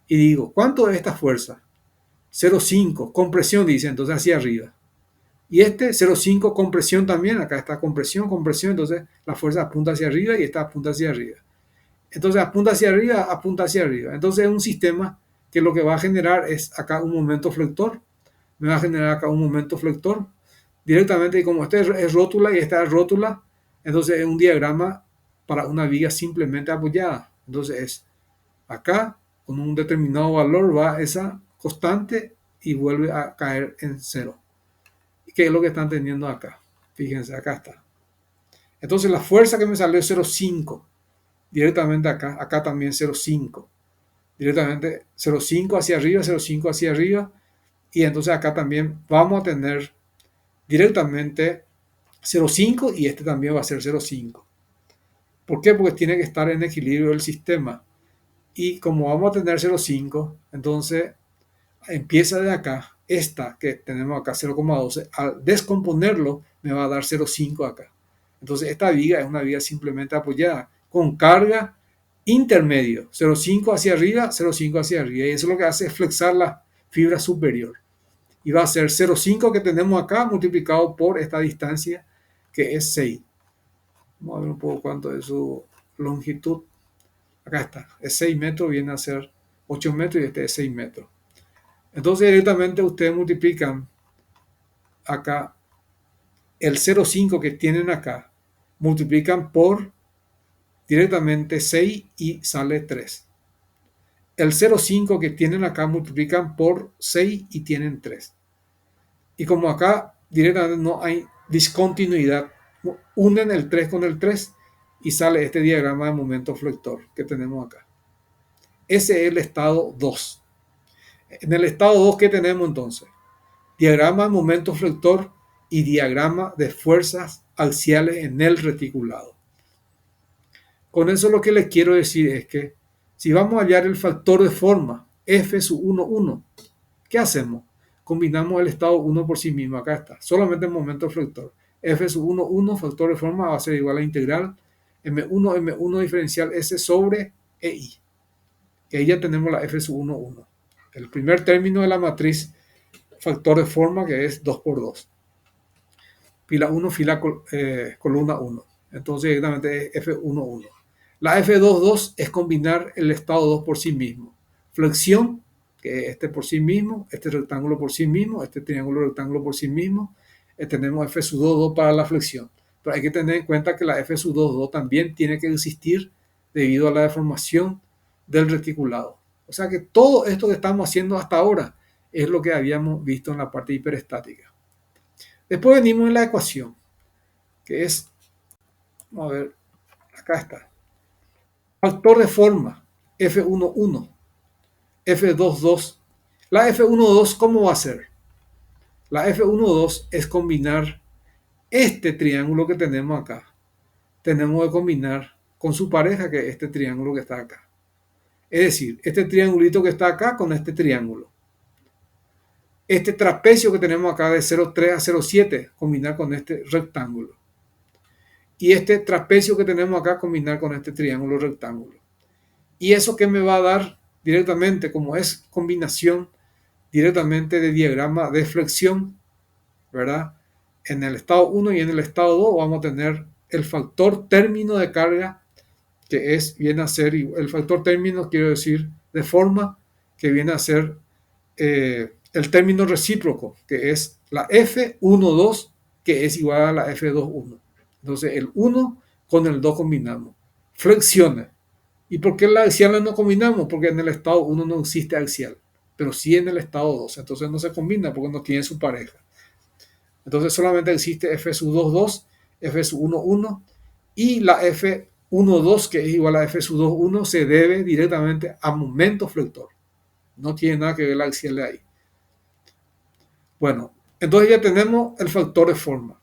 y digo, ¿cuánto es esta fuerza? 0,5, compresión dice, entonces hacia arriba. Y este 0,5 compresión también, acá está compresión, entonces la fuerza apunta hacia arriba y esta apunta hacia arriba. Entonces apunta hacia arriba, apunta hacia arriba. Entonces es un sistema que lo que va a generar es acá un momento flector. Me va a generar acá un momento flector. Directamente, y como este es rótula y esta es rótula, entonces es un diagrama para una viga simplemente apoyada. Entonces es acá, con un determinado valor, va esa constante y vuelve a caer en 0. ¿Qué es lo que están teniendo acá? Fíjense, acá está. Entonces la fuerza que me salió es 0,5. Directamente acá también 0,5. Directamente 0,5 hacia arriba, 0,5 hacia arriba. Y entonces acá también vamos a tener directamente 0,5 y este también va a ser 0,5. ¿Por qué? Porque tiene que estar en equilibrio el sistema. Y como vamos a tener 0,5, entonces empieza de acá, esta que tenemos acá 0,12, al descomponerlo me va a dar 0,5 acá. Entonces esta viga es una viga simplemente apoyada con carga intermedio, 0,5 hacia arriba, 0,5 hacia arriba. Y eso lo que hace es flexar la fibra superior. Y va a ser 0,5 que tenemos acá multiplicado por esta distancia que es 6. Vamos a ver un poco cuánto es su longitud. Acá está, es 6 metros, viene a ser 8 metros y este es 6 metros. Entonces directamente ustedes multiplican acá el 0,5 que tienen acá, multiplican por directamente 6 y sale 3. El 0,5 que tienen acá multiplican por 6 y tienen 3. Y como acá directamente no hay discontinuidad, unen el 3 con el 3 y sale este diagrama de momento flector que tenemos acá. Ese es el estado 2. En el estado 2, ¿qué tenemos entonces? Diagrama de momento flector y diagrama de fuerzas axiales en el reticulado. Con eso lo que les quiero decir es que si vamos a hallar el factor de forma F sub 1, 1, ¿qué hacemos? Combinamos el estado 1 por sí mismo, acá está, solamente el momento flector. F sub 1, 1, factor de forma va a ser igual a integral M1, M1 diferencial S sobre EI. Que ahí ya tenemos la F sub 1, 1. El primer término de la matriz factor de forma que es 2 por 2. Fila 1, columna 1. Entonces directamente es F1, 1. La F2, 2 es combinar el estado 2 por sí mismo. Flexión, que es este por sí mismo, este rectángulo por sí mismo, este triángulo rectángulo por sí mismo. Tenemos F sub 2, 2 para la flexión. Pero hay que tener en cuenta que la F sub 2, 2 también tiene que existir debido a la deformación del reticulado. O sea que todo esto que estamos haciendo hasta ahora es lo que habíamos visto en la parte hiperestática. Después venimos en la ecuación, que es, vamos a ver, acá está. Factor de forma, F1, 1, F2, 2. La F1, 2, ¿cómo va a ser? La F1, 2 es combinar este triángulo que tenemos acá. Tenemos que combinar con su pareja, que es este triángulo que está acá. Es decir, este triangulito que está acá con este triángulo. Este trapecio que tenemos acá de 0,3 a 0,7, combinar con este rectángulo. Y este trapecio que tenemos acá, combinar con este triángulo rectángulo. Y eso que me va a dar directamente, como es combinación directamente de diagrama de flexión, ¿verdad? En el estado 1 y en el estado 2 vamos a tener el factor término de carga, que viene a ser, el factor término, quiero decir, de forma, que viene a ser el término recíproco, que es la F1,2, que es igual a la F2,1. Entonces el 1 con el 2 combinamos. Flexiones. ¿Y por qué la axial no combinamos? Porque en el estado 1 no existe axial, pero sí en el estado 2. Entonces no se combina porque no tiene su pareja. Entonces solamente existe F sub 2, 2, F sub 1, 1 y la F1, 2, que es igual a F sub 2, 1, se debe directamente a momento flector. No tiene nada que ver la axial de ahí. Bueno, entonces ya tenemos el factor de forma.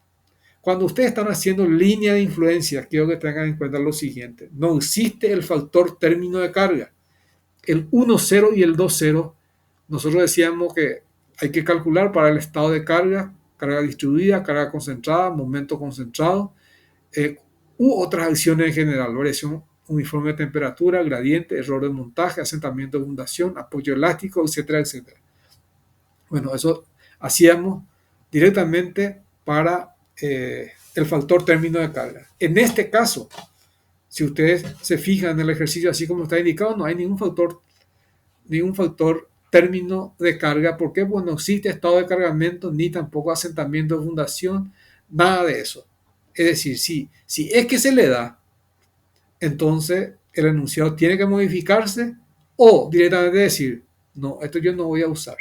Cuando ustedes están haciendo línea de influencia, quiero que tengan en cuenta lo siguiente. No existe el factor término de carga. El 1,0 y el 2,0, nosotros decíamos que hay que calcular para el estado de carga, carga distribuida, carga concentrada, momento concentrado, u otras acciones en general, variación uniforme de temperatura, gradiente, error de montaje, asentamiento de fundación, apoyo elástico, etcétera, etcétera. Bueno, eso hacíamos directamente para el factor término de carga. En este caso, si ustedes se fijan en el ejercicio así como está indicado, no hay ningún factor término de carga. ¿Por qué? Pues no existe estado de cargamento ni tampoco asentamiento de fundación, nada de eso. Es decir, si es que se le da, entonces el enunciado tiene que modificarse o directamente decir, no, esto yo no voy a usar,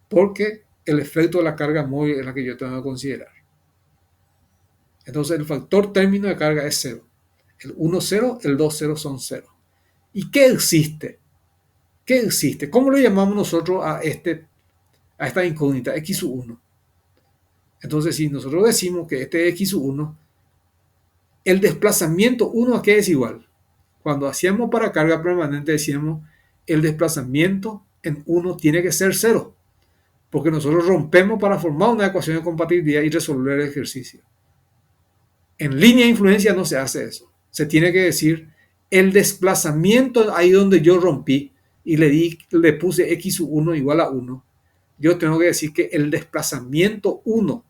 porque el efecto de la carga móvil es la que yo tengo que considerar. Entonces el factor término de carga es 0. El 1, 0, el 2, 0 son 0. ¿Y qué existe? ¿Qué existe? ¿Cómo le llamamos nosotros a esta incógnita, X1? Entonces, si nosotros decimos que este es x1, el desplazamiento 1 a qué es igual. Cuando hacíamos para carga permanente decíamos el desplazamiento en 1 tiene que ser 0, porque nosotros rompemos para formar una ecuación de compatibilidad y resolver el ejercicio. En línea de influencia no se hace eso. Se tiene que decir el desplazamiento ahí donde yo rompí y le puse x1 igual a 1. Yo tengo que decir que el desplazamiento 1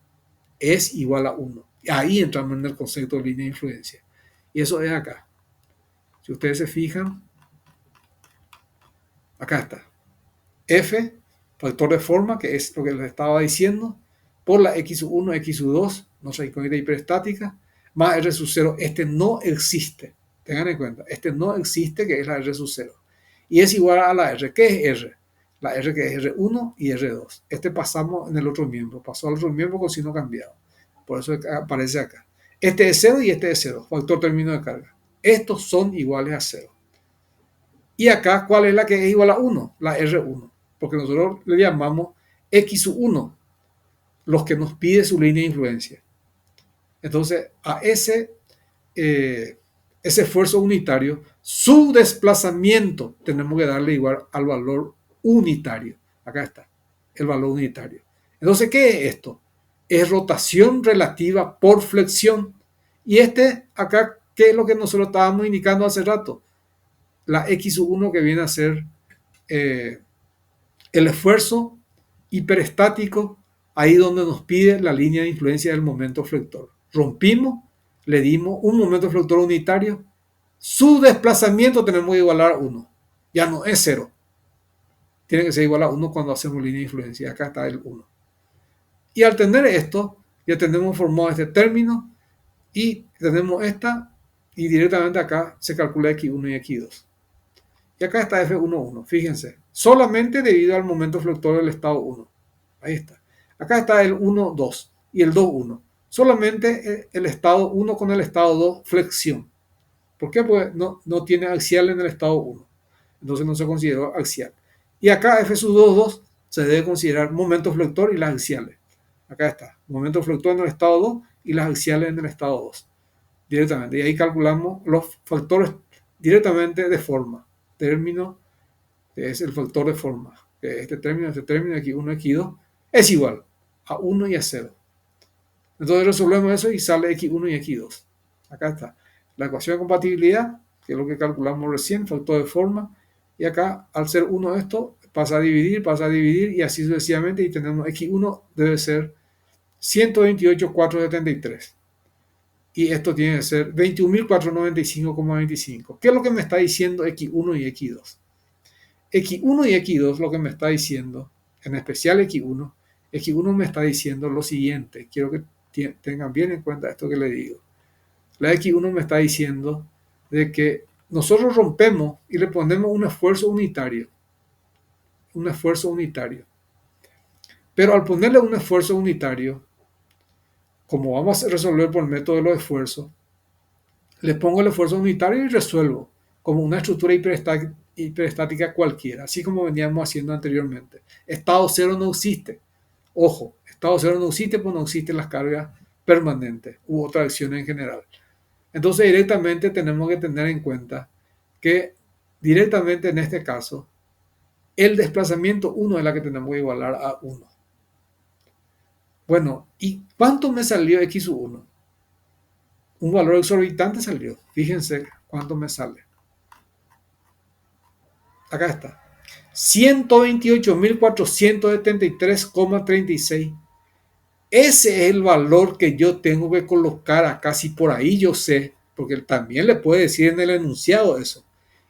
es igual a 1. Ahí entramos en el concepto de línea de influencia. Y eso es acá. Si ustedes se fijan, acá está. F, factor de forma, que es lo que les estaba diciendo, por la x1, x2, nuestra incógnita hiperestática, más R sub 0. Este no existe. Tengan en cuenta, este no existe, que es la R sub 0. Y es igual a la R. ¿Qué es R? La R que es R1 y R2. Este pasamos en el otro miembro. Pasó al otro miembro con signo cambiado. Por eso aparece acá. Este es 0 y este es 0. Factor término de carga. Estos son iguales a 0. Y acá, ¿cuál es la que es igual a 1? La R1. Porque nosotros le llamamos X1, los que nos pide su línea de influencia. Entonces, a ese esfuerzo unitario, su desplazamiento tenemos que darle igual al valor unitario. Acá está, el valor unitario. Entonces, ¿qué es esto? Es rotación relativa por flexión. Y acá, ¿qué es lo que nosotros estábamos indicando hace rato? La X1 que viene a ser el esfuerzo hiperestático, ahí donde nos pide la línea de influencia del momento flector. Rompimos, le dimos un momento flector unitario, su desplazamiento tenemos que igualar a 1. Ya no es 0. Tiene que ser igual a 1 cuando hacemos línea de influencia. Acá está el 1. Y al tener esto, ya tenemos formado este término y tenemos esta, y directamente acá se calcula x1 y x2. Y acá está F11, fíjense, solamente debido al momento flector del estado 1. Ahí está. Acá está el 1, 2 y el 2, 1. Solamente el estado 1 con el estado 2, flexión. ¿Por qué? Porque no tiene axial en el estado 1. Entonces no se consideró axial. Y acá F sub 2, 2 se debe considerar momento flector y las axiales. Acá está, momento flector en el estado 2 y las axiales en el estado 2. Directamente. Y ahí calculamos los factores directamente de forma. Término, que es el factor de forma, que este término, x1, x2, es igual a 1 y a 0. Entonces resolvemos eso y sale x1 y x2. Acá está. La ecuación de compatibilidad, que es lo que calculamos recién, factor de forma, y acá al ser 1 esto, pasa a dividir y así sucesivamente, y tenemos x1 debe ser 128.473. Y esto tiene que ser 21.495,25. ¿Qué es lo que me está diciendo x1 y x2? X1 y X2 lo que me está diciendo, en especial X1, X1 me está diciendo lo siguiente. Quiero que tengan bien en cuenta esto que le digo. La X1 me está diciendo de que nosotros rompemos y le ponemos un esfuerzo unitario. Un esfuerzo unitario. Pero al ponerle un esfuerzo unitario, como vamos a resolver por el método de los esfuerzos, le pongo el esfuerzo unitario y resuelvo como una estructura hiperestática cualquiera, así como veníamos haciendo anteriormente. Estado cero no existe. Ojo, estado cero no existe porque no existen las cargas permanentes u otras acciones en general. Entonces directamente tenemos que tener en cuenta que directamente en este caso el desplazamiento 1 es la que tenemos que igualar a 1. Bueno, ¿y cuánto me salió x1? Un valor exorbitante salió. Fíjense cuánto me sale. Acá está. 128.473,36. Ese es el valor que yo tengo que colocar acá. Si por ahí yo sé, porque también le puede decir en el enunciado eso.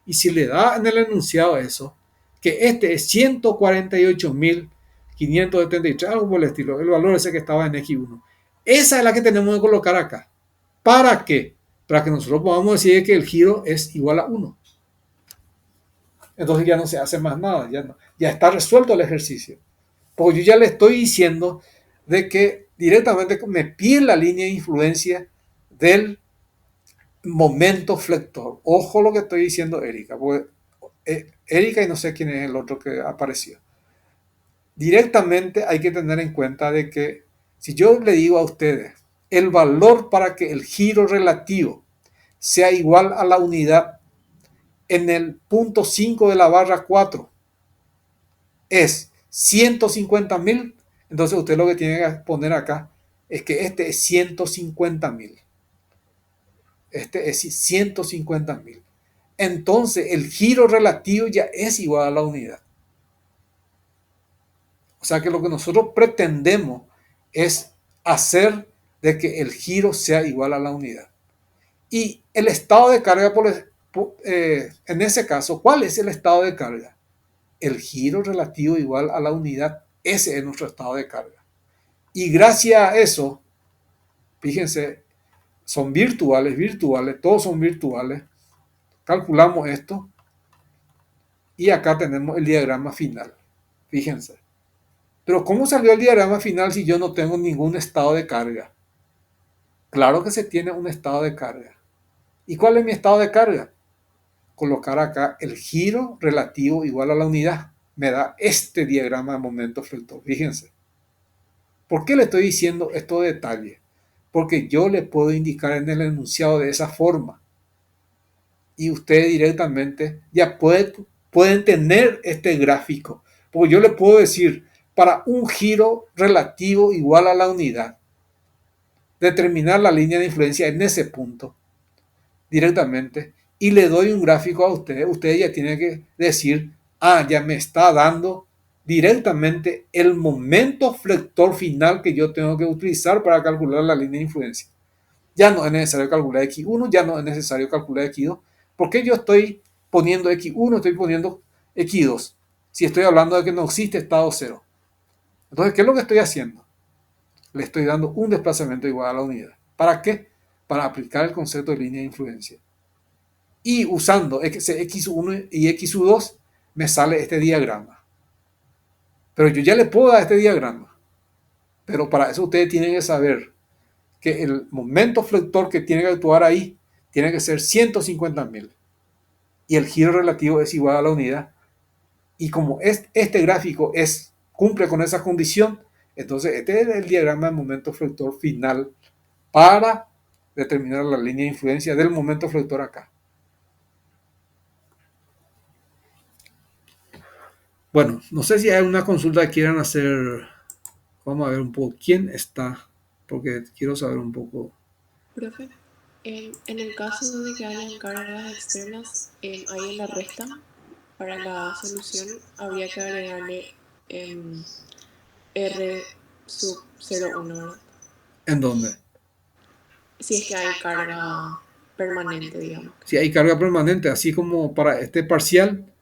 Y si le da en el enunciado eso, que este es 148.573, algo por el estilo, el valor ese que estaba en X1. Esa es la que tenemos que colocar acá. ¿Para qué? Para que nosotros podamos decir que el giro es igual a 1. Entonces ya no se hace más nada, ya está resuelto el ejercicio. Porque yo ya le estoy diciendo de que directamente me pide la línea de influencia del momento flector. Ojo lo que estoy diciendo Erika, porque Erika y no sé quién es el otro que apareció. Directamente hay que tener en cuenta de que Si yo le digo a ustedes, el valor para que el giro relativo sea igual a la unidad en el punto 5 de la barra 4 es 150.000, entonces usted lo que tiene que poner acá es que este es 150.000. Este es 150.000. Entonces el giro relativo ya es igual a la unidad. O sea que lo que nosotros pretendemos es hacer de que el giro sea igual a la unidad. Y el estado de carga, en ese caso, ¿cuál es el estado de carga? El giro relativo igual a la unidad. Ese es nuestro estado de carga. Y gracias a eso, fíjense, son virtuales, todos son virtuales. Calculamos esto y acá tenemos el diagrama final. Fíjense. Pero ¿cómo salió el diagrama final si yo no tengo ningún estado de carga? Claro que se tiene un estado de carga. ¿Y cuál es mi estado de carga? Colocar acá el giro relativo igual a la unidad. Me da este diagrama de momento flector. Fíjense. ¿Por qué le estoy diciendo estos detalles? Porque yo le puedo indicar en el enunciado de esa forma. Y ustedes directamente ya pueden tener este gráfico. Porque yo le puedo decir, para un giro relativo igual a la unidad, determinar la línea de influencia en ese punto directamente y le doy un gráfico a ustedes ya tienen que decir, ya me está dando directamente el momento flector final que yo tengo que utilizar para calcular la línea de influencia. Ya no es necesario calcular X1, ya no es necesario calcular X2. ¿Por qué yo estoy poniendo X1, estoy poniendo X2? Si estoy hablando de que no existe estado cero. Entonces, ¿qué es lo que estoy haciendo? Le estoy dando un desplazamiento igual a la unidad. ¿Para qué? Para aplicar el concepto de línea de influencia. Y usando X1 y X2 me sale este diagrama. Pero yo ya le puedo dar este diagrama. Pero para eso ustedes tienen que saber que el momento flector que tiene que actuar ahí tiene que ser 150.000. Y el giro relativo es igual a la unidad. Y como este gráfico cumple con esa condición, entonces este es el diagrama de momento flector final para determinar la línea de influencia del momento flector acá. Bueno, no sé si hay una consulta que quieran hacer. Vamos a ver un poco quién está, porque quiero saber un poco. Profe, en el caso de que hayan cargas externas, ahí en la resta, para la solución habría que agregarle R sub 0,1, ¿verdad? ¿En dónde? Si es que hay carga permanente, digamos. Si hay carga permanente, así como para este parcial,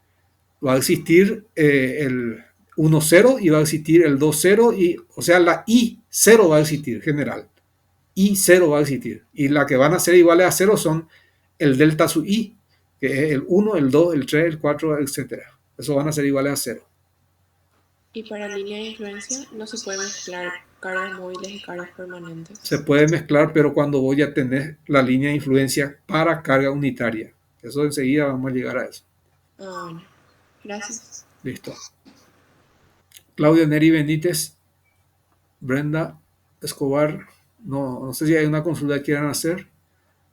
va a existir el 1,0 y va a existir el 2,0, o sea, la I0 va a existir general. I0 va a existir. Y las que van a ser iguales a 0 son el delta sub I, que es el 1, el 2, el 3, el 4, etc. Eso van a ser iguales a 0. Y para línea de influencia no se puede mezclar cargas móviles y cargas permanentes. Se puede mezclar, pero cuando voy a tener la línea de influencia para carga unitaria. Eso enseguida vamos a llegar a eso. Bueno, gracias. Listo. Claudia Neri Benítez, Brenda Escobar, no sé si hay una consulta que quieran hacer,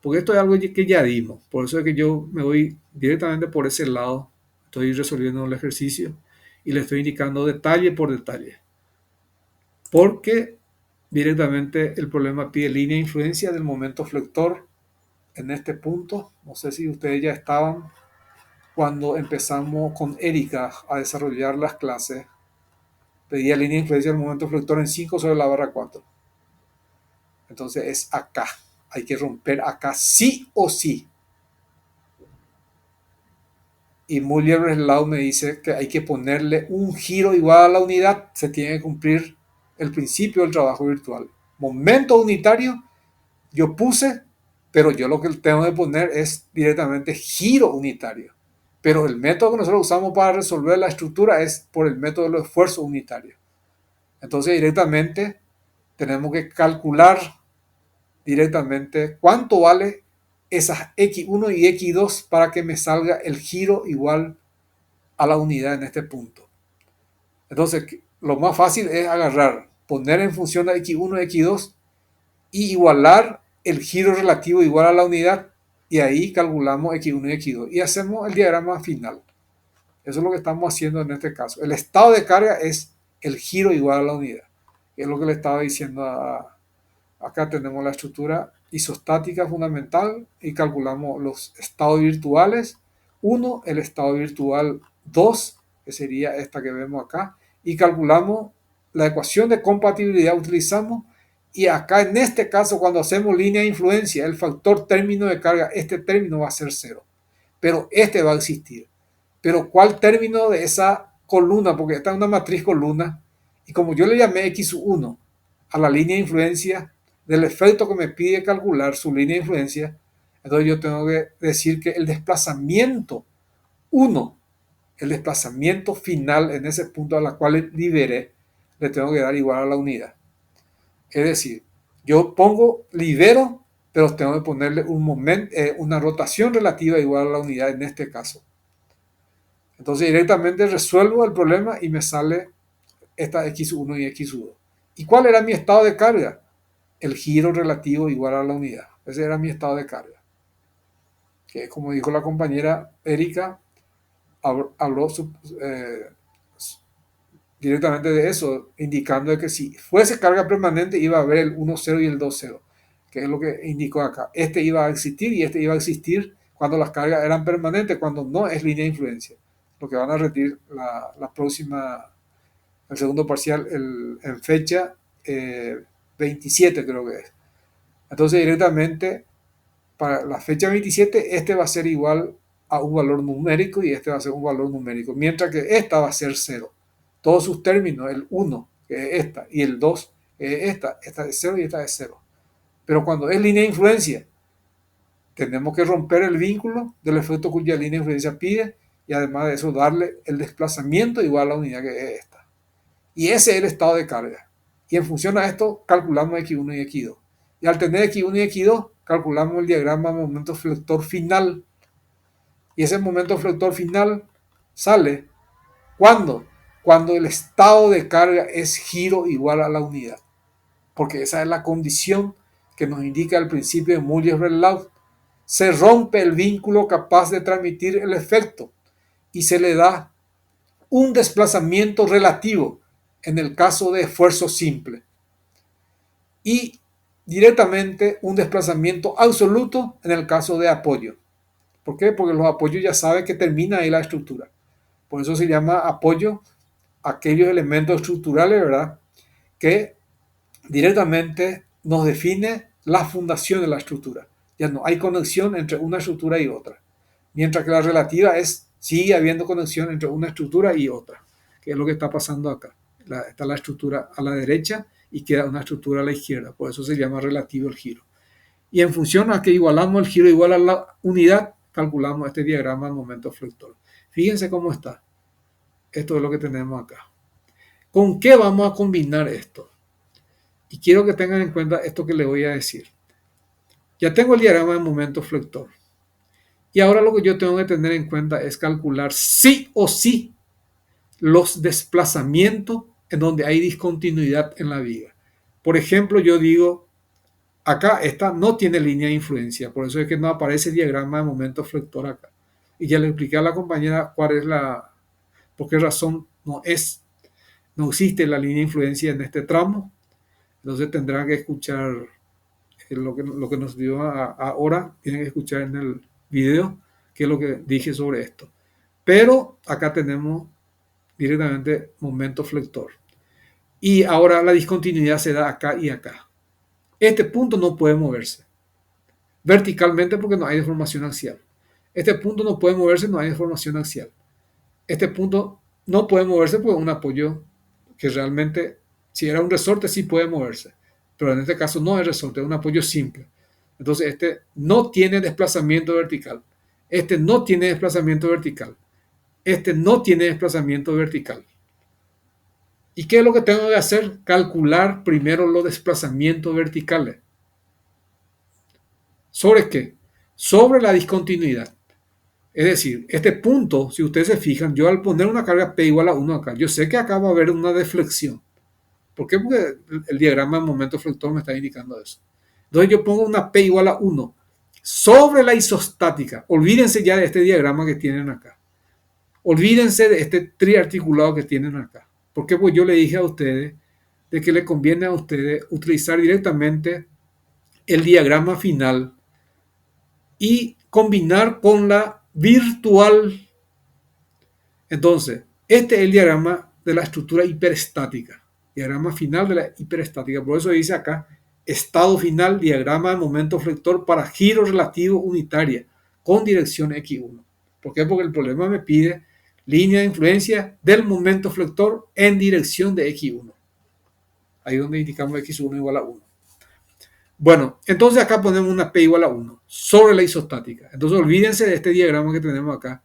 porque esto es algo que ya dimos, por eso es que yo me voy directamente por ese lado, estoy resolviendo el ejercicio y le estoy indicando detalle por detalle, porque directamente el problema pide línea de influencia del momento flector en este punto. No sé si ustedes ya estaban cuando empezamos con Erika a desarrollar las clases. Pedía línea de influencia del momento flector en 5 sobre la barra 4. Entonces es acá. Hay que romper acá sí o sí. Y Muller-Breslau me dice que hay que ponerle un giro igual a la unidad. Se tiene que cumplir el principio del trabajo virtual. Momento unitario, yo puse, pero yo lo que tengo que poner es directamente giro unitario. Pero el método que nosotros usamos para resolver la estructura es por el método de los esfuerzos unitarios. Entonces directamente tenemos que calcular directamente cuánto vale esas X1 y X2 para que me salga el giro igual a la unidad en este punto. Entonces lo más fácil es agarrar poner en función a x1 y x2 y igualar el giro relativo igual a la unidad, y ahí calculamos x1 y x2 y hacemos el diagrama final. Eso es lo que estamos haciendo en este caso. El estado de carga es el giro igual a la unidad, que es lo que le estaba diciendo acá. Tenemos la estructura isostática fundamental y calculamos los estados virtuales. 1, el estado virtual 2, que sería esta que vemos acá, y calculamos la ecuación de compatibilidad, utilizamos, y acá en este caso cuando hacemos línea de influencia, el factor término de carga, este término va a ser 0, pero este va a existir. Pero ¿cuál término de esa columna? Porque esta es una matriz columna, y como yo le llamé x1 a la línea de influencia del efecto que me pide calcular su línea de influencia, entonces yo tengo que decir que el desplazamiento 1, el desplazamiento final en ese punto a la cual liberé, le tengo que dar igual a la unidad. Es decir, yo libero, pero tengo que ponerle una rotación relativa igual a la unidad en este caso. Entonces directamente resuelvo el problema y me sale esta x1 y x2. ¿Y cuál era mi estado de carga? El giro relativo igual a la unidad. Ese era mi estado de carga. Que como dijo la compañera Erika, habló directamente de eso, indicando que si fuese carga permanente iba a haber el 1,0 y el 2,0, que es lo que indicó acá. Este iba a existir y este iba a existir cuando las cargas eran permanentes, cuando no es línea de influencia. Lo que van a repetir la próxima, el segundo parcial, en fecha 27 creo que es. Entonces directamente para la fecha 27 este va a ser igual a un valor numérico y este va a ser un valor numérico, mientras que esta va a ser 0. Todos sus términos, el 1, que es esta, y el 2, que es esta es 0 y esta es 0. Pero cuando es línea de influencia, tenemos que romper el vínculo del efecto cuya línea de influencia pide, y además de eso darle el desplazamiento igual a la unidad que es esta. Y ese es el estado de carga. Y en función a esto calculamos x1 y x2. Y al tener x1 y x2 calculamos el diagrama momento flector final. Y ese momento flector final sale ¿cuándo? Cuando el estado de carga es giro igual a la unidad. Porque esa es la condición que nos indica el principio de Muller-Verlauf. Se rompe el vínculo capaz de transmitir el efecto y se le da un desplazamiento relativo en el caso de esfuerzo simple y directamente un desplazamiento absoluto en el caso de apoyo. ¿Por qué? Porque los apoyos ya saben que termina ahí la estructura. Por eso se llama apoyo aquellos elementos estructurales, ¿verdad?, que directamente nos define la fundación de la estructura. Ya no hay conexión entre una estructura y otra. Mientras que la relativa sigue habiendo conexión entre una estructura y otra, que es lo que está pasando acá. Está la estructura a la derecha y queda una estructura a la izquierda. Por eso se llama relativo el giro. Y en función a que igualamos el giro igual a la unidad, calculamos este diagrama del momento flector. Fíjense cómo está. Esto es lo que tenemos acá. ¿Con qué vamos a combinar esto? Y quiero que tengan en cuenta esto que les voy a decir. Ya tengo el diagrama del momento flector. Y ahora lo que yo tengo que tener en cuenta es calcular sí o sí los desplazamientos en donde hay discontinuidad en la viga. Por ejemplo, yo digo, acá esta no tiene línea de influencia, por eso es que no aparece el diagrama de momento flector acá. Y ya le expliqué a la compañera por qué razón no existe la línea de influencia en este tramo. Entonces tendrán que escuchar lo que nos dio ahora, tienen que escuchar en el video qué es lo que dije sobre esto. Pero acá tenemos directamente momento flector. Y ahora la discontinuidad se da acá y acá. Este punto no puede moverse verticalmente porque no hay deformación axial. Este punto no puede moverse, no hay deformación axial. Este punto no puede moverse porque es un apoyo que realmente, si era un resorte, sí puede moverse. Pero en este caso no es resorte, es un apoyo simple. Entonces este no tiene desplazamiento vertical. Este no tiene desplazamiento vertical. Este no tiene desplazamiento vertical. ¿Y qué es lo que tengo que hacer? Calcular primero los desplazamientos verticales. ¿Sobre qué? Sobre la discontinuidad. Es decir, este punto, si ustedes se fijan, yo al poner una carga P igual a 1 acá, yo sé que acá va a haber una deflexión. ¿Por qué? Porque el diagrama de momento flector me está indicando eso. Entonces yo pongo una P igual a 1 sobre la isostática. Olvídense ya de este diagrama que tienen acá. Olvídense de este triarticulado que tienen acá. ¿Por qué? Pues yo le dije a ustedes de que le conviene a ustedes utilizar directamente el diagrama final y combinar con la virtual. Entonces, este es el diagrama de la estructura hiperestática, diagrama final de la hiperestática. Por eso dice acá, estado final, diagrama de momento flector para giro relativo unitaria con dirección X1. ¿Por qué? Porque el problema me pide línea de influencia del momento flector en dirección de X1. Ahí donde indicamos X1 igual a 1. Bueno, entonces acá ponemos una P igual a 1 sobre la isostática. Entonces olvídense de este diagrama que tenemos acá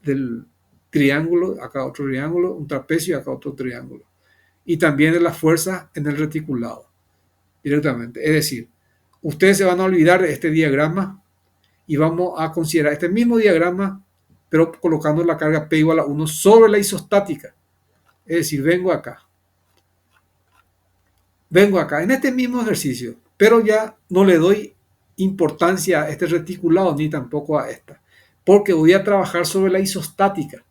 del triángulo, acá otro triángulo, un trapecio y acá otro triángulo. Y también de las fuerzas en el reticulado, directamente. Es decir, ustedes se van a olvidar de este diagrama y vamos a considerar este mismo diagrama, pero colocando la carga P igual a 1 sobre la isostática. Es decir, vengo acá, en este mismo ejercicio, pero ya no le doy importancia a este reticulado ni tampoco a esta, porque voy a trabajar sobre la isostática.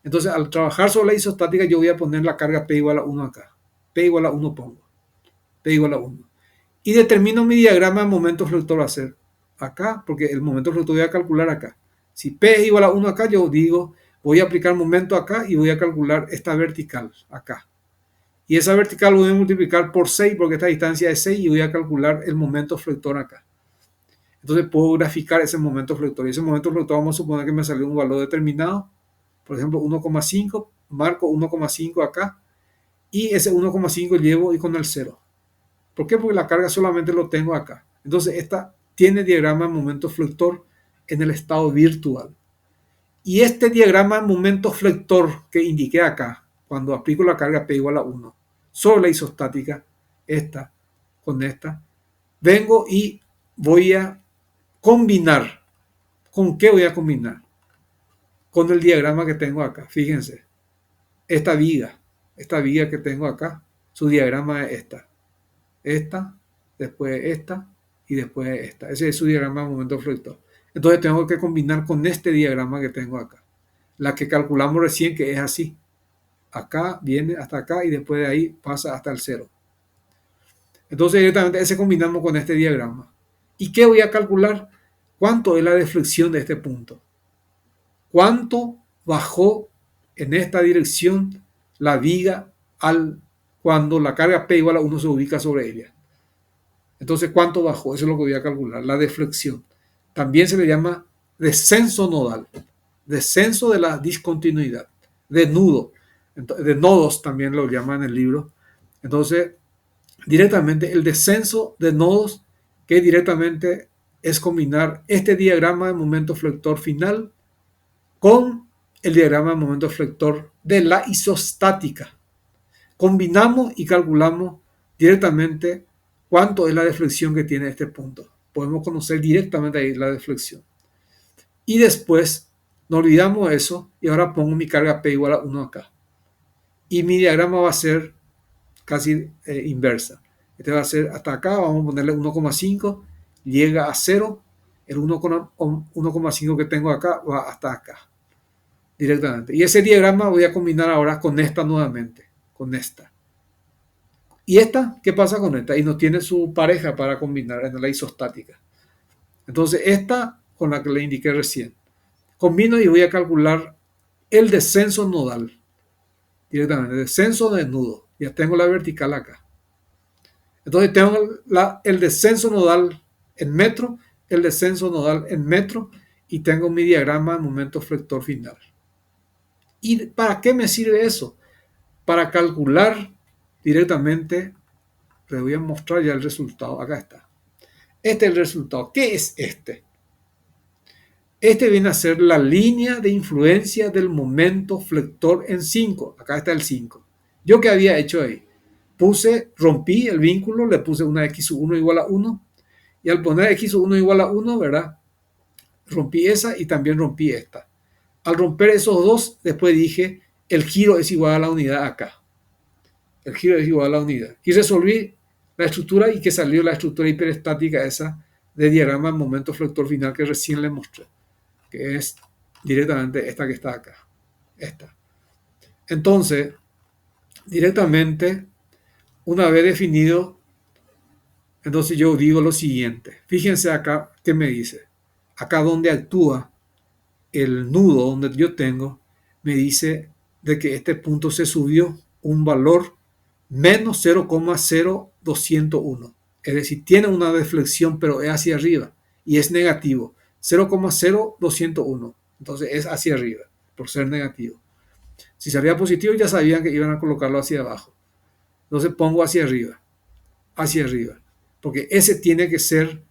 Entonces, al trabajar sobre la isostática, yo voy a poner la carga P igual a 1 acá. P igual a 1 pongo. P igual a 1. Y determino mi diagrama de momento flector va a ser acá, porque el momento flector voy a calcular acá. Si P es igual a 1 acá, yo digo, voy a aplicar momento acá y voy a calcular esta vertical acá. Y esa vertical voy a multiplicar por 6, porque esta distancia es 6, y voy a calcular el momento flector acá. Entonces puedo graficar ese momento flector. Y ese momento flector vamos a suponer que me salió un valor determinado. Por ejemplo, 1,5, marco 1,5 acá. Y ese 1,5 llevo y con el 0. ¿Por qué? Porque la carga solamente lo tengo acá. Entonces esta tiene diagrama de momento flector en el estado virtual. Y este diagrama de momento flector que indiqué acá, cuando aplico la carga P igual a 1, sobre la isostática, esta con esta, vengo y voy a combinar. ¿Con qué voy a combinar? Con el diagrama que tengo acá. Fíjense, esta viga que tengo acá, su diagrama es esta, después esta y después esta. Ese es su diagrama de momento flector. Entonces tengo que combinar con este diagrama que tengo acá. La que calculamos recién, que es así. Acá viene hasta acá y después de ahí pasa hasta el 0. Entonces directamente ese combinamos con este diagrama. ¿Y qué voy a calcular? ¿Cuánto es la deflexión de este punto? ¿Cuánto bajó en esta dirección la viga cuando la carga P igual a 1 se ubica sobre ella? Entonces, ¿cuánto bajó? Eso es lo que voy a calcular, la deflexión. También se le llama descenso nodal, descenso de la discontinuidad, de nudo, de nodos también lo llaman en el libro. Entonces, directamente el descenso de nodos, que directamente es combinar este diagrama de momento flector final con el diagrama de momento flector de la isostática. Combinamos y calculamos directamente cuánto es la deflexión que tiene este punto. Podemos conocer directamente ahí la deflexión. Y después, no olvidamos eso, y ahora pongo mi carga P igual a 1 acá. Y mi diagrama va a ser casi inversa. Este va a ser hasta acá, vamos a ponerle 1,5, llega a 0, el 1,5 que tengo acá va hasta acá, directamente. Y ese diagrama voy a combinar ahora con esta nuevamente, con esta. ¿Y esta? ¿Qué pasa con esta? Y no tiene su pareja para combinar en la isostática. Entonces esta con la que le indiqué recién. Combino y voy a calcular el descenso nodal. Directamente, descenso de nudo. Ya tengo la vertical acá. Entonces tengo el descenso nodal en metro, el descenso nodal en metro y tengo mi diagrama de momento flector final. ¿Y para qué me sirve eso? Para calcular directamente, les voy a mostrar ya el resultado. Acá está. Este es el resultado. ¿Qué es este? Este viene a ser la línea de influencia del momento flector en 5. Acá está el 5. ¿Yo qué había hecho ahí? Rompí el vínculo, le puse una x1 igual a 1. Y al poner x1 igual a 1, ¿verdad? Rompí esa y también rompí esta. Al romper esos dos, después dije, el giro es igual a la unidad acá. El giro es igual a la unidad. Y resolví la estructura y que salió la estructura hiperestática esa de diagrama de momento flector final que recién le mostré, que es directamente esta que está acá. Esta. Entonces, directamente, una vez definido, entonces yo digo lo siguiente. Fíjense acá qué me dice. Acá donde actúa el nudo, donde yo tengo, me dice de que este punto se subió un valor menos 0,0201. Es decir, tiene una deflexión, pero es hacia arriba y es negativo. 0,0201. Entonces es hacia arriba, por ser negativo. Si salía positivo, ya sabían que iban a colocarlo hacia abajo. Entonces pongo hacia arriba, porque ese tiene que ser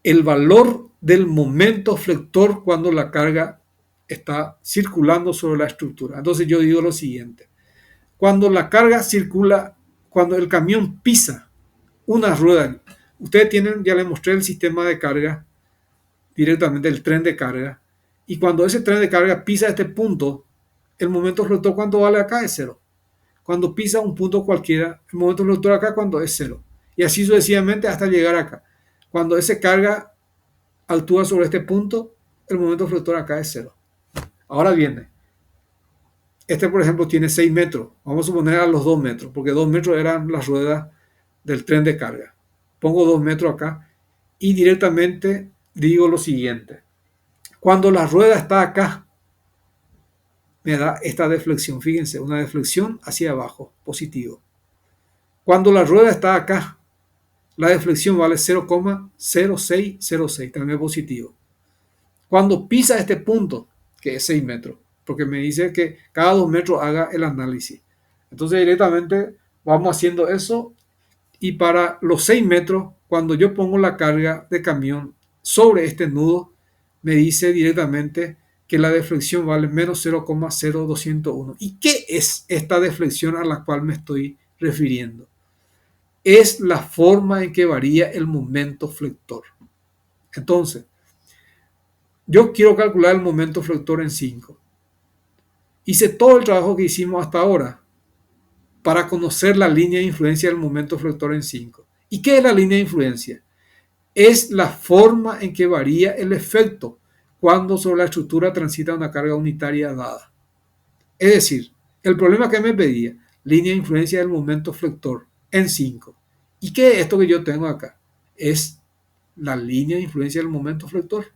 el valor del momento flector cuando la carga está circulando sobre la estructura. Entonces yo digo lo siguiente. Cuando la carga circula, cuando el camión pisa una rueda, ustedes tienen, ya les mostré el sistema de carga, directamente el tren de carga, y cuando ese tren de carga pisa este punto, el momento flector cuando vale acá es cero. Cuando pisa un punto cualquiera, el momento flector acá cuando es cero. Y así sucesivamente hasta llegar acá. Cuando ese carga actúa sobre este punto, el momento flector acá es cero. Ahora viene. Este, por ejemplo, tiene 6 metros. Vamos a suponer a los 2 metros, porque 2 metros eran las ruedas del tren de carga. Pongo 2 metros acá y directamente digo lo siguiente. Cuando la rueda está acá, me da esta deflexión. Fíjense, una deflexión hacia abajo, positivo. Cuando la rueda está acá, la deflexión vale 0,0606, también positivo. Cuando pisa este punto, que es 6 metros, porque me dice que cada 2 metros haga el análisis. Entonces directamente vamos haciendo eso y para los 6 metros, cuando yo pongo la carga de camión sobre este nudo, me dice directamente que la deflexión vale menos 0,0201. ¿Y qué es esta deflexión a la cual me estoy refiriendo? Es la forma en que varía el momento flector. Entonces, yo quiero calcular el momento flector en 5. Hice todo el trabajo que hicimos hasta ahora para conocer la línea de influencia del momento flector en 5. ¿Y qué es la línea de influencia? Es la forma en que varía el efecto cuando sobre la estructura transita una carga unitaria dada. Es decir, el problema que me pedía, línea de influencia del momento flector en 5. ¿Y qué es esto que yo tengo acá? Es la línea de influencia del momento flector.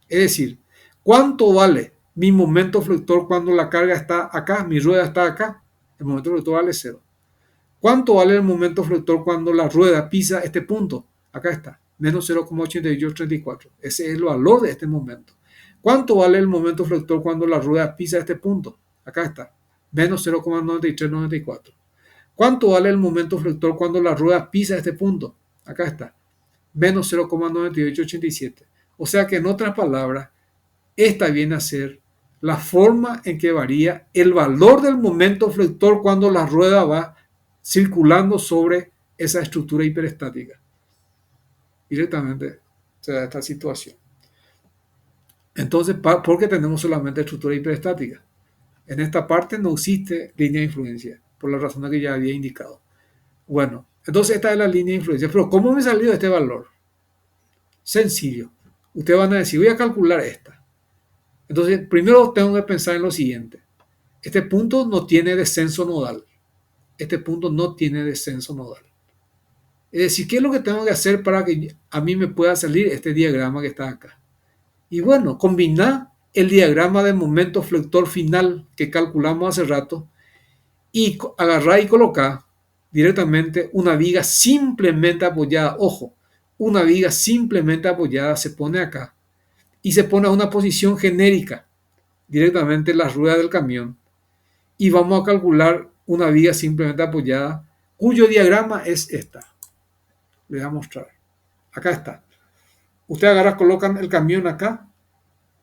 Es decir, ¿cuánto vale mi momento flector cuando la carga está acá, mi rueda está acá? El momento flector vale 0. ¿Cuánto vale el momento flector cuando la rueda pisa este punto? Acá está, menos 0,8834. Ese es el valor de este momento. ¿Cuánto vale el momento flector cuando la rueda pisa este punto? Acá está, menos 0,9394. ¿Cuánto vale el momento flector cuando la rueda pisa este punto? Acá está, menos 0,9887. O sea que en otras palabras, esta viene a ser la forma en que varía el valor del momento flector cuando la rueda va circulando sobre esa estructura hiperestática. Directamente se da esta situación. Entonces, ¿por qué tenemos solamente estructura hiperestática? En esta parte no existe línea de influencia, por la razón que ya había indicado. Bueno, entonces esta es la línea de influencia. Pero ¿cómo me salió este valor? Sencillo. Ustedes van a decir, voy a calcular esta. Entonces, primero tengo que pensar en lo siguiente. Este punto no tiene descenso nodal. Este punto no tiene descenso nodal. Es decir, ¿qué es lo que tengo que hacer para que a mí me pueda salir este diagrama que está acá? Y bueno, combinar el diagrama de momento flector final que calculamos hace rato y agarrar y colocar directamente una viga simplemente apoyada. Ojo, una viga simplemente apoyada se pone acá y se pone a una posición genérica directamente en las ruedas del camión y vamos a calcular una viga simplemente apoyada cuyo diagrama es esta. Les voy a mostrar. Acá está. Ustedes agarran, colocan el camión acá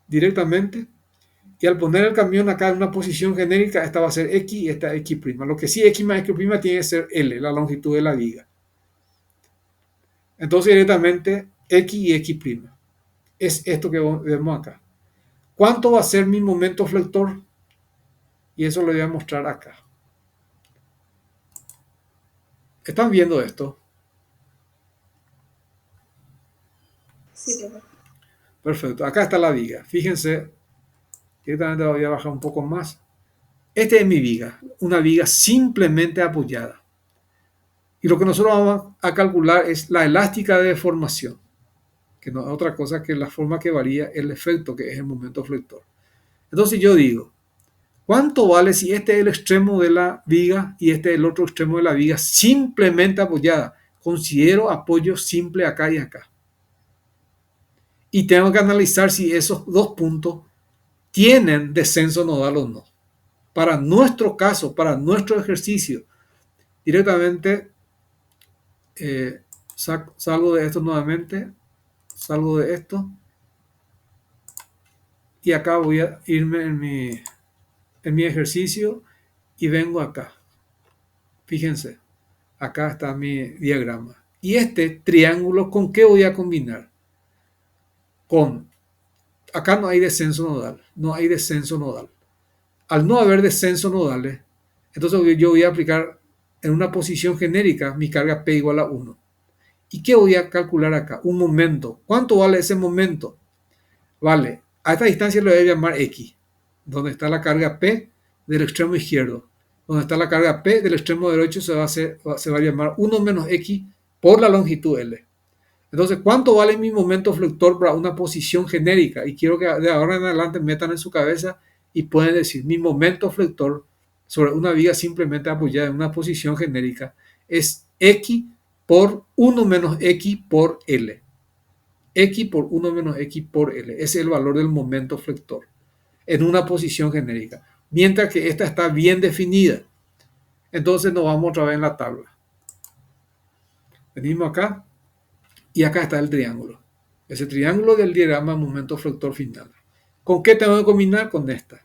directamente y al poner el camión acá en una posición genérica, esta va a ser X y esta X'. Lo que sí, X más X' tiene que ser L, la longitud de la viga. Entonces directamente X y X'. Es esto que vemos acá. ¿Cuánto va a ser mi momento flector? Y eso lo voy a mostrar acá. ¿Están viendo esto? Sí, profe. Perfecto. Acá está la viga. Fíjense, directamente la voy a bajar un poco más. Esta es mi viga, una viga simplemente apoyada. Y lo que nosotros vamos a calcular es la elástica de deformación, que no es otra cosa que la forma que varía el efecto, que es el momento flector. Entonces yo digo, ¿cuánto vale si este es el extremo de la viga y este es el otro extremo de la viga simplemente apoyada? Considero apoyo simple acá y acá. Y tengo que analizar si esos dos puntos tienen descenso nodal o no. Para nuestro caso, para nuestro ejercicio, directamente salgo de esto nuevamente, salgo de esto y acá voy a irme en mi ejercicio y vengo acá. Fíjense, acá está mi diagrama. Y este triángulo, ¿con qué voy a combinar? Con, acá no hay descenso nodal, no hay descenso nodal. Al no haber descenso nodales, entonces yo voy a aplicar en una posición genérica mi carga P igual a 1. ¿Y qué voy a calcular acá? Un momento. ¿Cuánto vale ese momento? Vale, a esta distancia le voy a llamar X, donde está la carga P del extremo izquierdo. Donde está la carga P del extremo derecho se va a llamar 1 menos X por la longitud L. Entonces, ¿cuánto vale mi momento flector para una posición genérica? Y quiero que de ahora en adelante metan en su cabeza y pueden decir, mi momento flector sobre una viga simplemente apoyada en una posición genérica es X por 1 menos X por L. X por 1 menos X por L. Ese es el valor del momento flector en una posición genérica. Mientras que esta está bien definida. Entonces nos vamos otra vez en la tabla. Venimos acá y acá está el triángulo. Ese triángulo del diagrama momento flector final. ¿Con qué tengo que combinar? Con esta.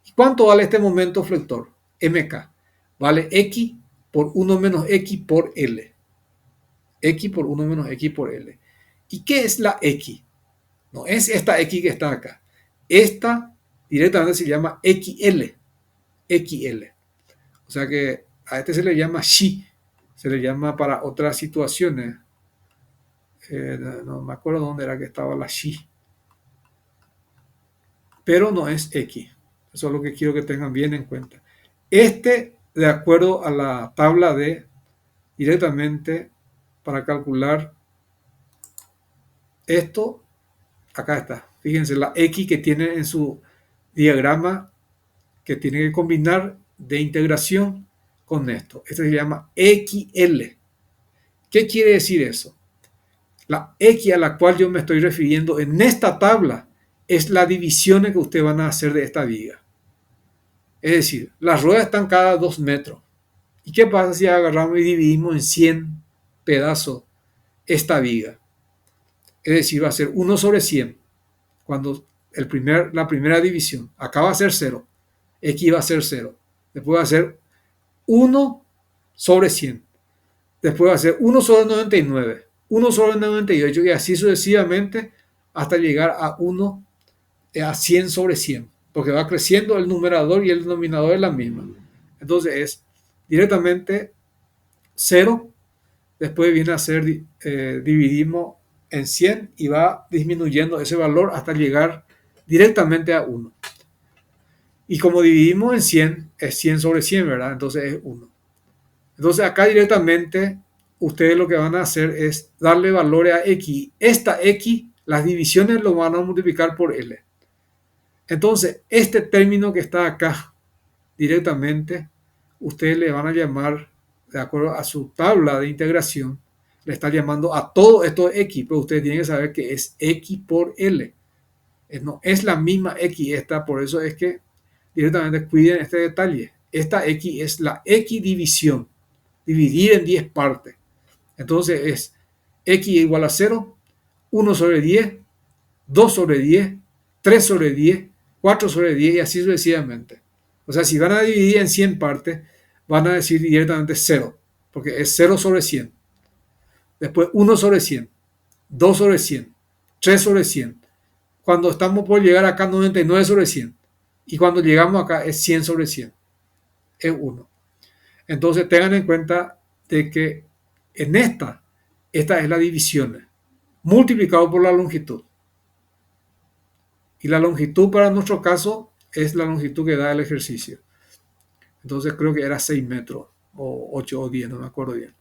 ¿Y cuánto vale este momento flector? MK. Vale X por 1 menos X por L. X por 1 menos X por L. ¿Y qué es la X? No es esta X que está acá. Esta directamente se llama XL. XL. O sea que a este se le llama Xi. Se le llama para otras situaciones. No me acuerdo dónde era que estaba la Xi. Pero no es X. Eso es lo que quiero que tengan bien en cuenta. Este, de acuerdo a la tabla de directamente para calcular esto, acá está. Fíjense la X que tiene en su diagrama que tiene que combinar de integración con esto. Esto se llama XL. ¿Qué quiere decir eso? La X a la cual yo me estoy refiriendo en esta tabla es la división que ustedes van a hacer de esta viga. Es decir, las ruedas están cada 2 metros. ¿Y qué pasa si agarramos y dividimos en 100 pedazos esta viga? Es decir, va a ser 1 sobre 100. Cuando la primera división. Acá va a ser 0. X va a ser 0. Después va a ser 1 sobre 100. Después va a ser 1 sobre 99. 1 sobre 98 y así sucesivamente hasta llegar a 1 a 100 sobre 100. Porque va creciendo el numerador y el denominador es la misma. Entonces es directamente 0. Después viene a ser, dividimos en 100 y va disminuyendo ese valor hasta llegar directamente a 1. Y como dividimos en 100, es 100 sobre 100, ¿verdad? Entonces es 1. Entonces acá directamente ustedes lo que van a hacer es darle valores a X. Esta X, las divisiones lo van a multiplicar por L. Entonces, este término que está acá directamente, ustedes le van a llamar, de acuerdo a su tabla de integración, le está llamando a todo esto X, pero ustedes tienen que saber que es X por L. No es la misma X esta, por eso es que directamente cuiden este detalle. Esta X es la X división, dividir en 10 partes. Entonces es X igual a 0, 1 sobre 10, 2 sobre 10, 3 sobre 10, 4 sobre 10 y así sucesivamente. O sea, si van a dividir en 100 partes, van a decir directamente 0, porque es 0 sobre 100. Después 1 sobre 100, 2 sobre 100, 3 sobre 100. Cuando estamos por llegar acá, 99 sobre 100. Y cuando llegamos acá es 100 sobre 100. Es 1. Entonces tengan en cuenta de que en esta es la división, multiplicado por la longitud. Y la longitud para nuestro caso es la longitud que da el ejercicio. Entonces creo que era 6 metros, o 8 o 10, no me acuerdo bien.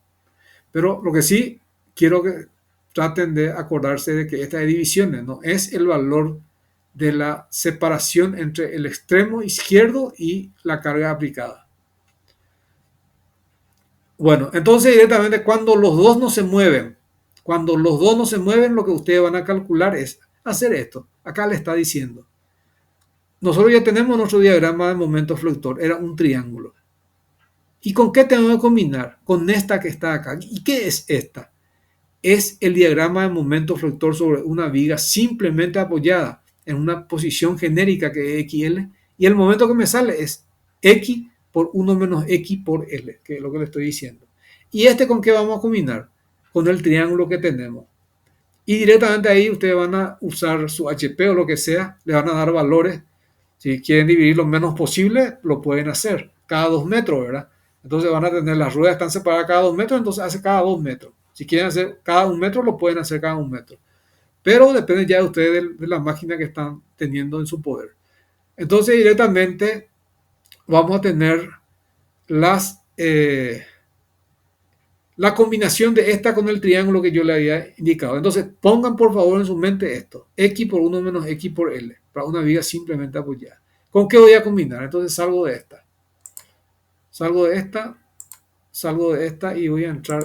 Pero lo que sí quiero que traten de acordarse de que esta es divisiones, no es el valor de la separación entre el extremo izquierdo y la carga aplicada. Bueno, entonces directamente cuando los dos no se mueven, lo que ustedes van a calcular es hacer esto. Acá le está diciendo. Nosotros ya tenemos nuestro diagrama de momento fluctuador, era un triángulo. ¿Y con qué tengo que combinar? Con esta que está acá. ¿Y qué es esta? Es el diagrama de momento fluctuador sobre una viga simplemente apoyada en una posición genérica que es XL. Y el momento que me sale es X por 1 menos X por L, que es lo que le estoy diciendo. ¿Y este con qué vamos a combinar? Con el triángulo que tenemos. Y directamente ahí ustedes van a usar su HP o lo que sea, le van a dar valores. Si quieren dividir lo menos posible, lo pueden hacer cada 2 metros, ¿verdad? Entonces van a tener las ruedas están separadas cada 2 metros, entonces hace cada 2 metros. Si quieren hacer cada 1 metro, lo pueden hacer cada 1 metro. Pero depende ya de ustedes de la máquina que están teniendo en su poder. Entonces directamente vamos a tener la combinación de esta con el triángulo que yo le había indicado. Entonces pongan por favor en su mente esto. X por 1 menos X por L. Para una viga simplemente apoyada. ¿Con qué voy a combinar? Entonces salgo de esta. Salgo de esta y voy a entrar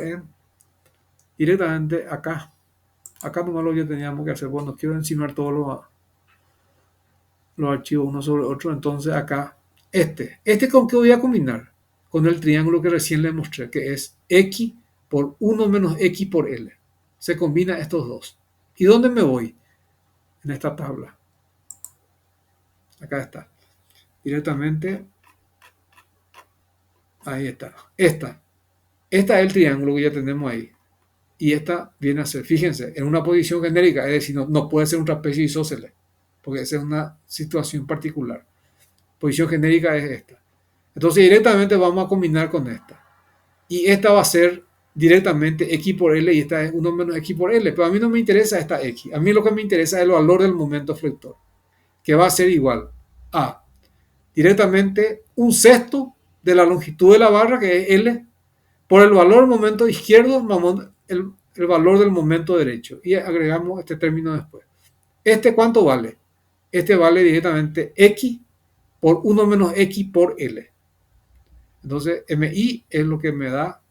directamente acá. Acá nomás lo que teníamos que hacer. Bueno, quiero encimar todos los archivos uno sobre otro. Entonces acá, ¿Este con qué voy a combinar? Con el triángulo que recién le mostré, que es X por 1 menos X por L. Se combina estos dos. ¿Y dónde me voy? En esta tabla. Acá está. Directamente. Ahí está. Esta es el triángulo que ya tenemos ahí. Y esta viene a ser, fíjense, en una posición genérica, es decir, no puede ser un trapecio isósceles, porque esa es una situación particular. Posición genérica es esta. Entonces directamente vamos a combinar con esta. Y esta va a ser directamente X por L y esta es 1 menos X por L. Pero a mí no me interesa esta X. A mí lo que me interesa es el valor del momento flector, que va a ser igual a directamente un sexto de la longitud de la barra, que es L, por el valor del momento izquierdo, el valor del momento derecho. Y agregamos este término después. ¿Este cuánto vale? Este vale directamente X por 1 menos X por L. Entonces, MI es lo que me da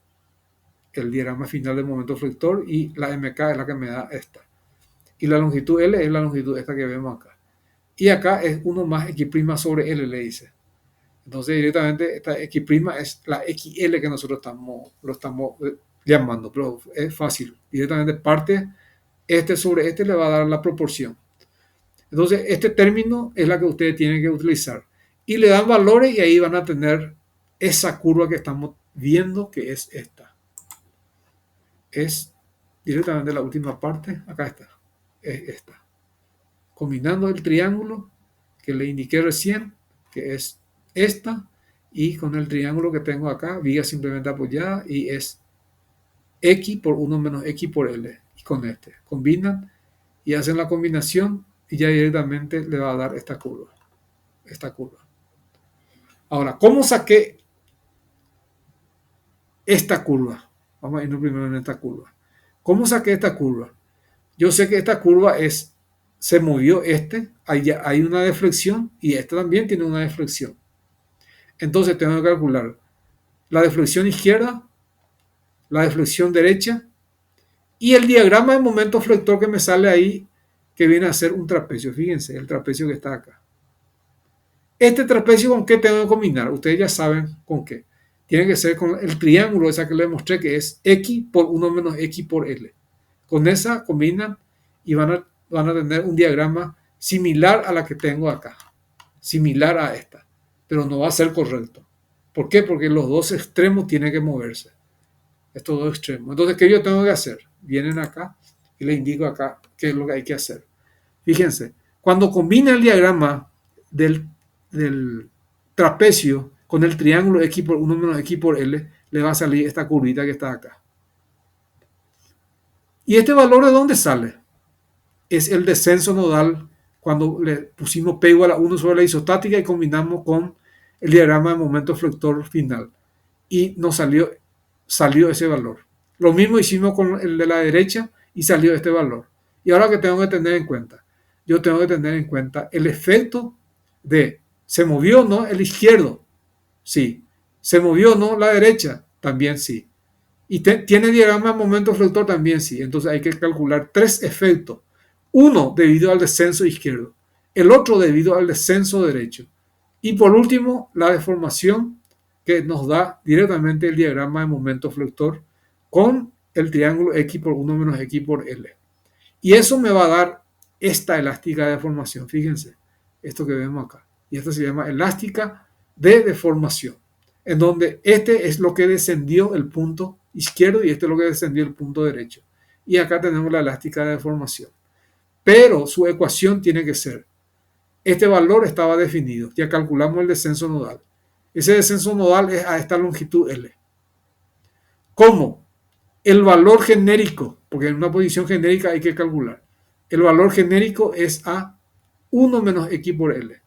el diagrama final del momento flector y la MK es la que me da esta. Y la longitud L es la longitud esta que vemos acá. Y acá es 1 más X' sobre L, le dice. Entonces directamente esta X' es la XL que nosotros lo estamos llamando, pero es fácil. Directamente parte este sobre este le va a dar la proporción. Entonces este término es la que ustedes tienen que utilizar. Y le dan valores y ahí van a tener esa curva que estamos viendo, que es esta. Es directamente la última parte, acá está, es esta. Combinando el triángulo que le indiqué recién, que es esta, y con el triángulo que tengo acá, viga simplemente apoyada, y es X por 1 menos X por L. Y con este, combinan y hacen la combinación y ya directamente le va a dar esta curva. Ahora, ¿cómo saqué esta curva? Vamos a irnos primero en esta curva. ¿Cómo saqué esta curva? Yo sé que esta curva se movió hay una deflexión y esta también tiene una deflexión. Entonces tengo que calcular la deflexión izquierda, la deflexión derecha y el diagrama de momento flector que me sale ahí, que viene a ser un trapecio. Fíjense, el trapecio que está acá. Este trapecio, ¿con qué tengo que combinar? Ustedes ya saben con qué. Tiene que ser con el triángulo, esa que les mostré, que es X por 1 menos X por L. Con esa combinan y van a tener un diagrama similar a la que tengo acá. Similar a esta. Pero no va a ser correcto. ¿Por qué? Porque los dos extremos tienen que moverse. Estos dos extremos. Entonces, ¿qué yo tengo que hacer? Vienen acá y les indico acá qué es lo que hay que hacer. Fíjense, cuando combina el diagrama del trapecio con el triángulo X por 1 menos X por L, le va a salir esta curvita que está acá. ¿Y este valor de dónde sale? Es el descenso nodal cuando le pusimos P igual a 1 sobre la isostática y combinamos con el diagrama de momento flector final. Y nos salió ese valor. Lo mismo hicimos con el de la derecha y salió este valor. Y ahora que tengo que tener en cuenta, yo tengo que tener en cuenta el efecto de ¿se movió o no el izquierdo? Sí. ¿Se movió o no la derecha? También sí. ¿Y tiene diagrama de momento flector? También sí. Entonces hay que calcular tres efectos. Uno debido al descenso izquierdo, el otro debido al descenso derecho. Y por último, la deformación que nos da directamente el diagrama de momento flector con el triángulo X por 1 menos X por L. Y eso me va a dar esta elástica de deformación. Fíjense, esto que vemos acá. Y esto se llama elástica de deformación, en donde este es lo que descendió el punto izquierdo y este es lo que descendió el punto derecho. Y acá tenemos la elástica de deformación. Pero su ecuación tiene que ser, este valor estaba definido, ya calculamos el descenso nodal. Ese descenso nodal es a esta longitud L. ¿Cómo? El valor genérico, porque en una posición genérica hay que calcular. El valor genérico es a 1 menos X por L.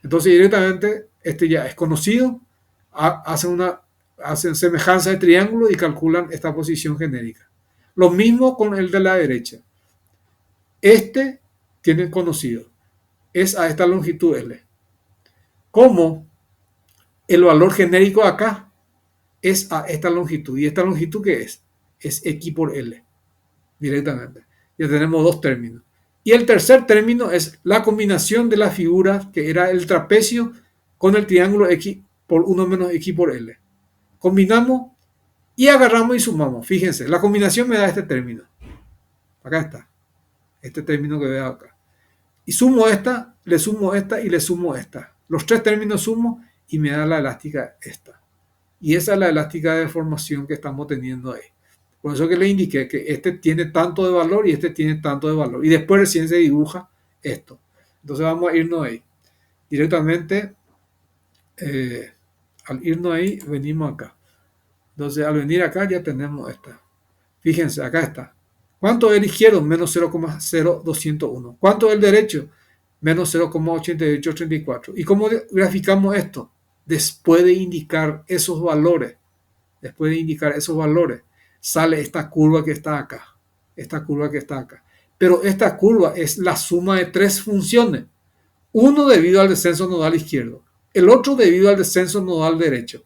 Entonces directamente este ya es conocido, hacen semejanza de triángulo y calculan esta posición genérica. Lo mismo con el de la derecha. Este tiene conocido, es a esta longitud L. Como el valor genérico acá es a esta longitud. ¿Y esta longitud qué es? Es X por L, directamente. Ya tenemos dos términos. Y el tercer término es la combinación de la figura que era el trapecio con el triángulo X por 1 menos X por L. Combinamos y agarramos y sumamos. Fíjense, la combinación me da este término. Acá está. Este término que veo acá. Y sumo esta, le sumo esta y le sumo esta. Los tres términos sumo y me da la elástica esta. Y esa es la elástica de deformación que estamos teniendo ahí. Por eso que le indiqué que este tiene tanto de valor y este tiene tanto de valor. Y después recién se dibuja esto. Entonces vamos a irnos ahí. Directamente, al irnos ahí, venimos acá. Entonces al venir acá ya tenemos esta. Fíjense, acá está. ¿Cuánto es el izquierdo? Menos 0,0201. ¿Cuánto es el derecho? Menos 0,8834. ¿Y cómo graficamos esto? Después de indicar esos valores, sale esta curva que está acá. Esta curva que está acá. Pero esta curva es la suma de tres funciones. Uno debido al descenso nodal izquierdo. El otro debido al descenso nodal derecho.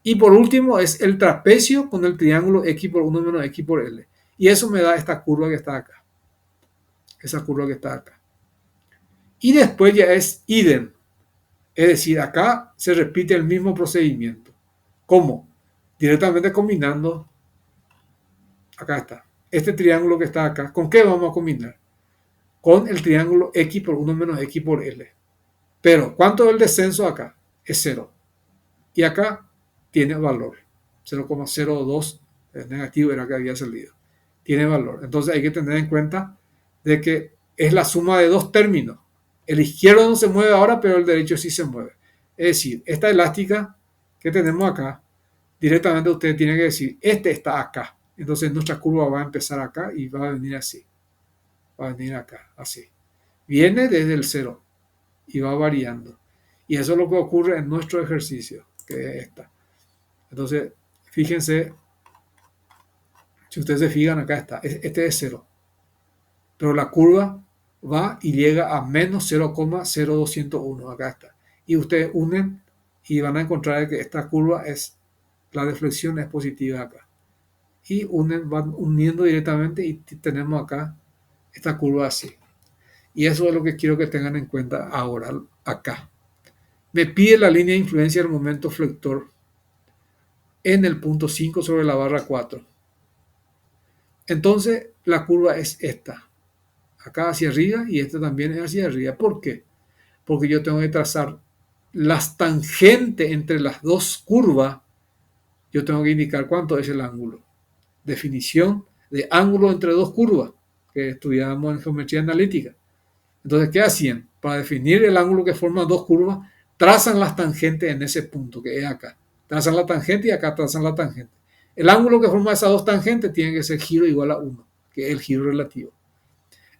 Y por último es el trapecio con el triángulo X por 1 menos X por L. Y eso me da esta curva que está acá. Esa curva que está acá. Y después ya es idem. Es decir, acá se repite el mismo procedimiento. ¿Cómo? Directamente combinando. Acá está. Este triángulo que está acá. ¿Con qué vamos a combinar? Con el triángulo X por 1 menos X por L. Pero, ¿cuánto es el descenso acá? Es 0. Y acá tiene valor. 0,02 negativo era que había salido. Tiene valor. Entonces hay que tener en cuenta de que es la suma de dos términos. El izquierdo no se mueve ahora, pero el derecho sí se mueve. Es decir, esta elástica que tenemos acá, directamente usted tiene que decir, este está acá. Entonces nuestra curva va a empezar acá y va a venir así. Va a venir acá, así. Viene desde el 0 y va variando. Y eso es lo que ocurre en nuestro ejercicio, que es esta. Entonces, fíjense, si ustedes se fijan, acá está, este es 0. Pero la curva va y llega a menos 0,0201, acá está. Y ustedes unen y van a encontrar que esta curva es, la deflexión es positiva acá. Y van uniendo directamente y tenemos acá esta curva así. Y eso es lo que quiero que tengan en cuenta ahora, acá. Me pide la línea de influencia del momento flector en el punto 5 sobre la barra 4. Entonces la curva es esta. Acá hacia arriba y esta también es hacia arriba. ¿Por qué? Porque yo tengo que trazar las tangentes entre las dos curvas. Yo tengo que indicar cuánto es el ángulo. Definición de ángulo entre dos curvas que estudiábamos en geometría analítica. Entonces, ¿qué hacían? Para definir el ángulo que forman dos curvas, trazan las tangentes en ese punto que es acá. Trazan la tangente y acá trazan la tangente. El ángulo que forma esas dos tangentes tiene que ser giro igual a 1, que es el giro relativo.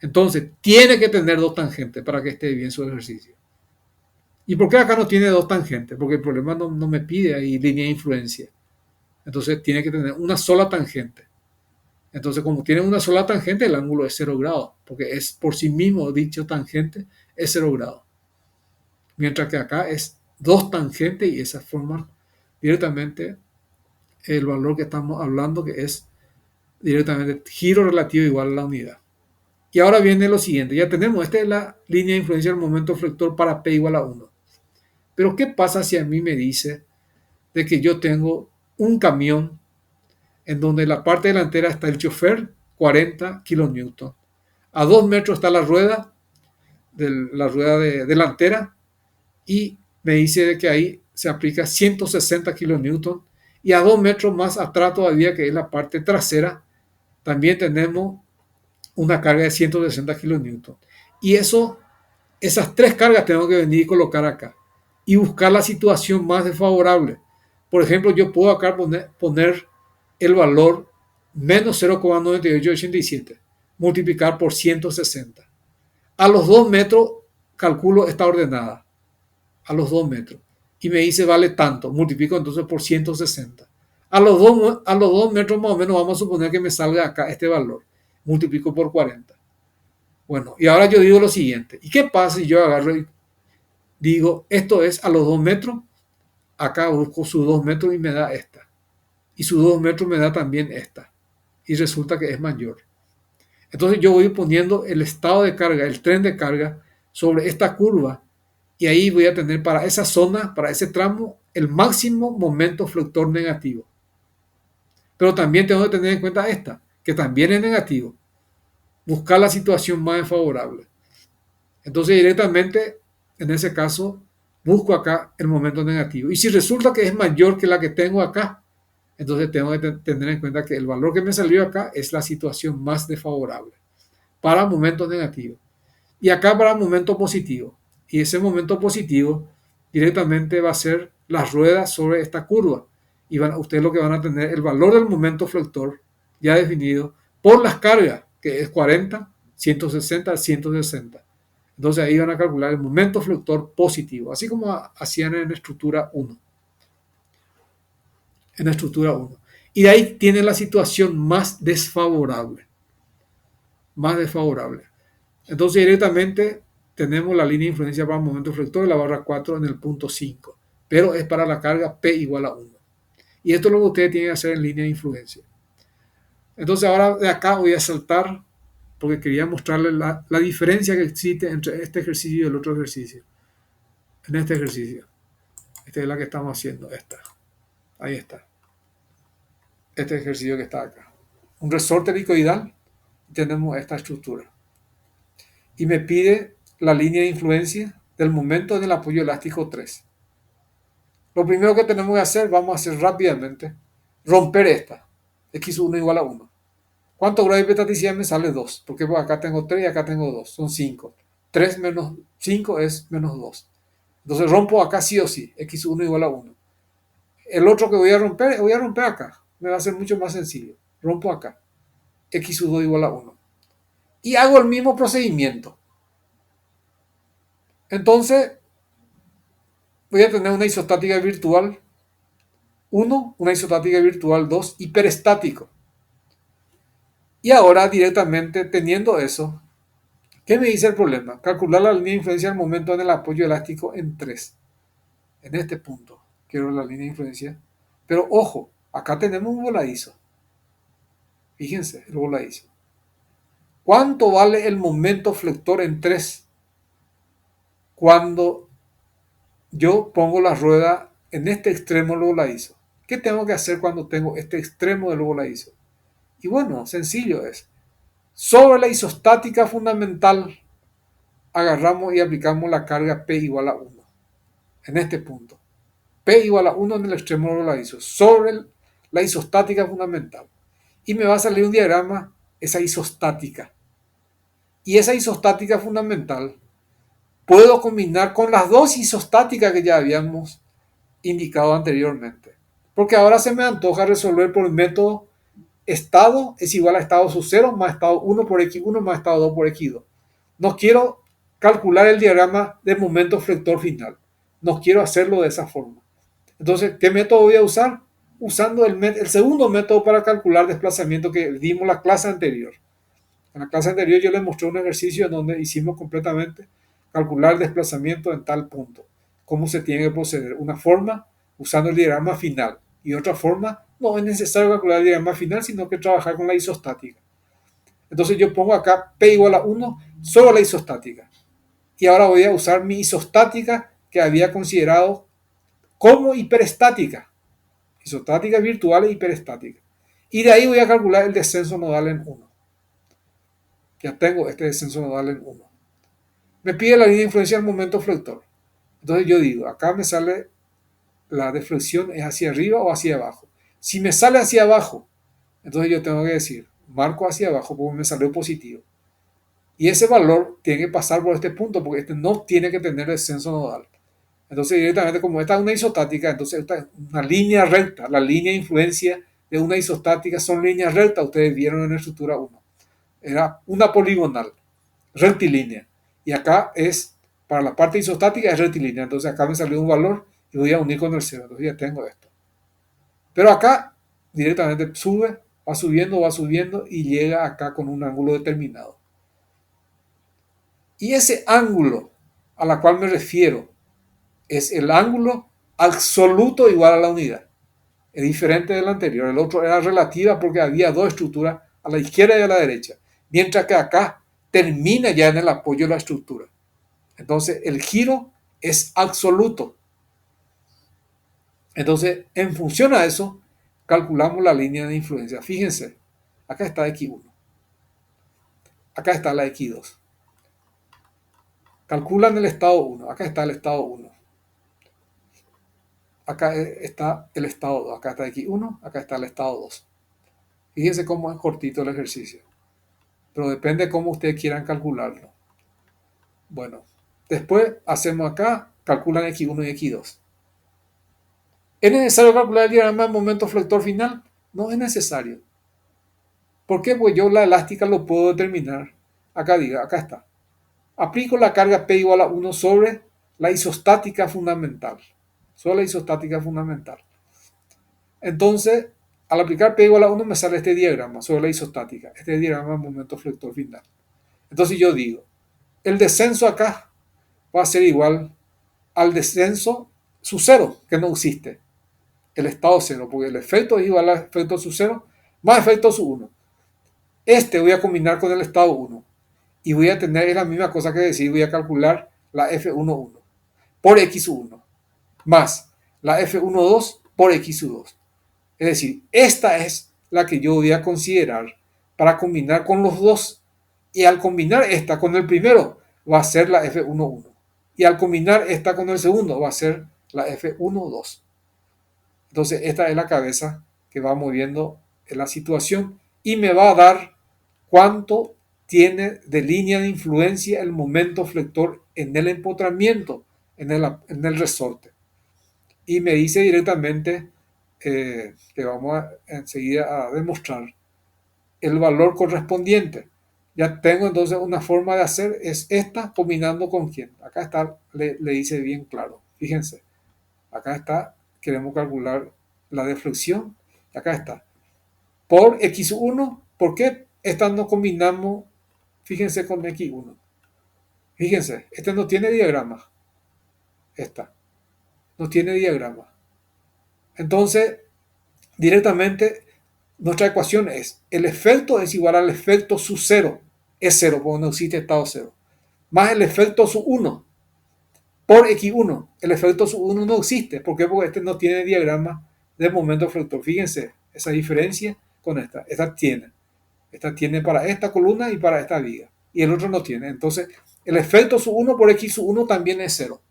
Entonces, tiene que tener dos tangentes para que esté bien su ejercicio. ¿Y por qué acá no tiene dos tangentes? Porque el problema no me pide ahí línea de influencia. Entonces, tiene que tener una sola tangente. Entonces, como tiene una sola tangente, el ángulo es 0 grados, porque es por sí mismo dicho tangente es 0 grados. Mientras que acá es dos tangentes y esas forman directamente el valor que estamos hablando, que es directamente giro relativo igual a la unidad. Y ahora viene lo siguiente, ya tenemos, esta es la línea de influencia del momento flector para P igual a 1. Pero ¿qué pasa si a mí me dice de que yo tengo un camión en donde en la parte delantera está el chofer, 40 kilonewton? A 2 metros está la rueda delantera, y me dice de que ahí se aplica 160 kilonewton. Y a 2 metros más atrás todavía, que es la parte trasera, también tenemos una carga de 160 kilonewton. Y esas tres cargas tengo que venir y colocar acá y buscar la situación más desfavorable. Por ejemplo, yo puedo acá poner el valor menos 0,9887, multiplicar por 160. A los 2 metros calculo esta ordenada, a los 2 metros. Y me dice vale tanto, multiplico entonces por 160. A los 2 metros más o menos vamos a suponer que me salga acá este valor. Multiplico por 40. Bueno, y ahora yo digo lo siguiente. ¿Y qué pasa si yo agarro y digo, esto es a los 2 metros? Acá busco sus 2 metros y me da esta. Y sus 2 metros me da también esta. Y resulta que es mayor. Entonces yo voy poniendo el estado de carga, el tren de carga, sobre esta curva. Y ahí voy a tener para esa zona, para ese tramo, el máximo momento flector negativo. Pero también tengo que tener en cuenta esta, que también es negativo. Buscar la situación más desfavorable. Entonces directamente, en ese caso, busco acá el momento negativo. Y si resulta que es mayor que la que tengo acá, entonces tengo que tener en cuenta que el valor que me salió acá es la situación más desfavorable para momentos negativos. Y acá para momento positivo. Y ese momento positivo directamente va a ser las ruedas sobre esta curva. Y ustedes lo que van a tener el valor del momento flector ya definido por las cargas, que es 40, 160, 160. Entonces ahí van a calcular el momento flector positivo, así como hacían en estructura 1. En estructura 1. Y de ahí tienen la situación más desfavorable. Más desfavorable. Entonces directamente tenemos la línea de influencia para el momento flector de la barra 4 en el punto 5. Pero es para la carga P igual a 1. Y esto es lo que ustedes tienen que hacer en línea de influencia. Entonces ahora de acá voy a saltar porque quería mostrarles la diferencia que existe entre este ejercicio y el otro ejercicio. En este ejercicio. Esta es la que estamos haciendo. Esta. Ahí está. Este ejercicio que está acá. Un resorte helicoidal. Y tenemos esta estructura. Y me pide la línea de influencia del momento en el apoyo elástico 3. Lo primero que tenemos que hacer, vamos a hacer rápidamente, romper esta. X1 igual a 1. ¿Cuánto grado de hiperestaticidad me sale? 2. Porque pues acá tengo 3 y acá tengo 2. Son 5. 3 menos 5 es menos 2. Entonces rompo acá sí o sí. X1 igual a 1. El otro que voy a romper acá. Me va a ser mucho más sencillo. Rompo acá. X2 igual a 1. Y hago el mismo procedimiento. Entonces voy a tener una isostática virtual 1, una isostática virtual 2, hiperestático. Y ahora directamente teniendo eso, ¿qué me dice el problema? Calcular la línea de influencia del momento en el apoyo elástico en 3. En este punto quiero la línea de influencia. Pero ojo, acá tenemos un voladizo. Fíjense, el voladizo. ¿Cuánto vale el momento flector en 3 cuando yo pongo la rueda en este extremo del voladizo? ¿Qué tengo que hacer cuando tengo este extremo del voladizo? Y bueno, sencillo es. Sobre la isostática fundamental, agarramos y aplicamos la carga P igual a 1. En este punto. P igual a 1 en el extremo del voladizo. Sobre la isostática fundamental. Y me va a salir un diagrama, esa isostática. Y esa isostática fundamental puedo combinar con las dos isostáticas que ya habíamos indicado anteriormente. Porque ahora se me antoja resolver por el método estado es igual a estado sub 0 más estado 1 por x1 más estado 2 por x2. No quiero calcular el diagrama de momento flector final. No quiero hacerlo de esa forma. Entonces, ¿qué método voy a usar? Usando el segundo método para calcular desplazamiento que dimos la clase anterior. En la clase anterior yo les mostré un ejercicio en donde hicimos completamente calcular el desplazamiento en tal punto. Cómo se tiene que proceder. Una forma usando el diagrama final y otra forma no es necesario calcular el diagrama final, sino que trabajar con la isostática. Entonces yo pongo acá P igual a 1 solo la isostática. Y ahora voy a usar mi isostática que había considerado como hiperestática. Isostática virtual e hiperestática. Y de ahí voy a calcular el descenso nodal en 1. Ya tengo este descenso nodal en 1. Me pide la línea de influencia del momento flector. Entonces yo digo, acá me sale la deflexión es hacia arriba o hacia abajo. Si me sale hacia abajo, entonces yo tengo que decir, marco hacia abajo porque me salió positivo. Y ese valor tiene que pasar por este punto porque este no tiene que tener descenso nodal. Entonces directamente como esta es una isostática, entonces esta es una línea recta. La línea de influencia de una isostática son líneas rectas. Ustedes vieron en la estructura 1. Era una poligonal, rectilínea. Y acá es, para la parte isostática es rectilínea. Entonces acá me salió un valor y voy a unir con el 0. Entonces ya tengo esto. Pero acá directamente sube, va subiendo y llega acá con un ángulo determinado. Y ese ángulo a la cual me refiero es el ángulo absoluto igual a la unidad. Es diferente del anterior. El otro era relativa porque había dos estructuras, a la izquierda y a la derecha. Mientras que acá termina ya en el apoyo de la estructura. Entonces el giro es absoluto. Entonces, en función a eso, calculamos la línea de influencia. Fíjense, acá está x1. Acá está la x2. Calculan el estado 1. Acá está el estado 1. Acá está el estado 2. Acá está x1. Acá está el estado 2. Fíjense cómo es cortito el ejercicio. Pero depende de cómo ustedes quieran calcularlo. Bueno, después hacemos acá, calculan x1 y x2. ¿Es necesario calcular el diagrama del momento flector final? No es necesario. ¿Por qué? Pues yo la elástica lo puedo determinar. Acá diga, acá está. Aplico la carga P igual a 1 sobre la isostática fundamental. Sobre la isostática fundamental. Entonces, al aplicar P igual a 1 me sale este diagrama sobre la isostática. Este diagrama del momento flector final. Entonces yo digo, el descenso acá va a ser igual al descenso su cero, que no existe. El estado cero, porque el efecto es igual al efecto su cero más efecto su 1. Este voy a combinar con el estado 1 y voy a tener la misma cosa que decir, voy a calcular la F11 por X1 más la F12 por X2. Es decir, esta es la que yo voy a considerar para combinar con los dos. Y al combinar esta con el primero va a ser la F11. Y al combinar esta con el segundo va a ser la F12. Entonces esta es la cabeza que va moviendo en la situación y me va a dar cuánto tiene de línea de influencia el momento flector en el empotramiento, en el resorte. Y me dice directamente que vamos enseguida a demostrar el valor correspondiente. Ya tengo entonces una forma de hacer, es esta combinando con quién. Acá está, le dice bien claro. Fíjense, acá está, queremos calcular la deflexión. Acá está. Por x1, ¿por qué esta no combinamos? Fíjense con x1. Fíjense, este no tiene diagrama. Esta no tiene diagrama. Entonces, directamente, nuestra ecuación es, el efecto es igual al efecto su 0, es 0, porque no existe estado 0, más el efecto su 1, por x1. El efecto su 1 no existe. ¿Por qué? Porque este no tiene diagrama de momento flector. Fíjense, esa diferencia con esta. Esta tiene. Esta tiene para esta columna y para esta viga. Y el otro no tiene. Entonces, el efecto su 1 por x su 1 también es 0.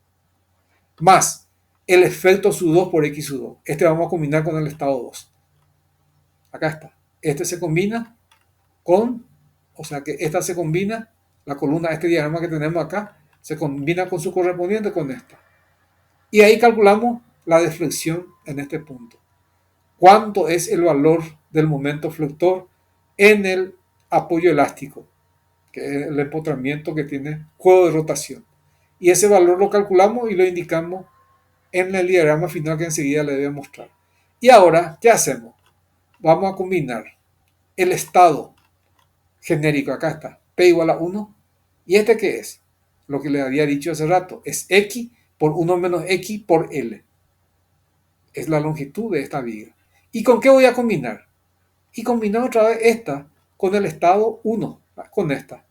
Más el efecto su 2 por x su 2. Este vamos a combinar con el estado 2. Acá está. Este se combina con, o sea que esta se combina, la columna, este diagrama que tenemos acá, se combina con su correspondiente con esta. Y ahí calculamos la deflexión en este punto. cuánto es el valor del momento flector en el apoyo elástico, que es el empotramiento que tiene juego de rotación. Y ese valor lo calculamos y lo indicamos en el diagrama final que enseguida le voy a mostrar. Y ahora, ¿qué hacemos? Vamos a combinar el estado genérico, acá está, P igual a 1. ¿Y este qué es? Lo que le había dicho hace rato, es X por 1 menos X por L. Es la longitud de esta viga. ¿Y con qué voy a combinar? Y combinar otra vez esta con el estado 1, con esta.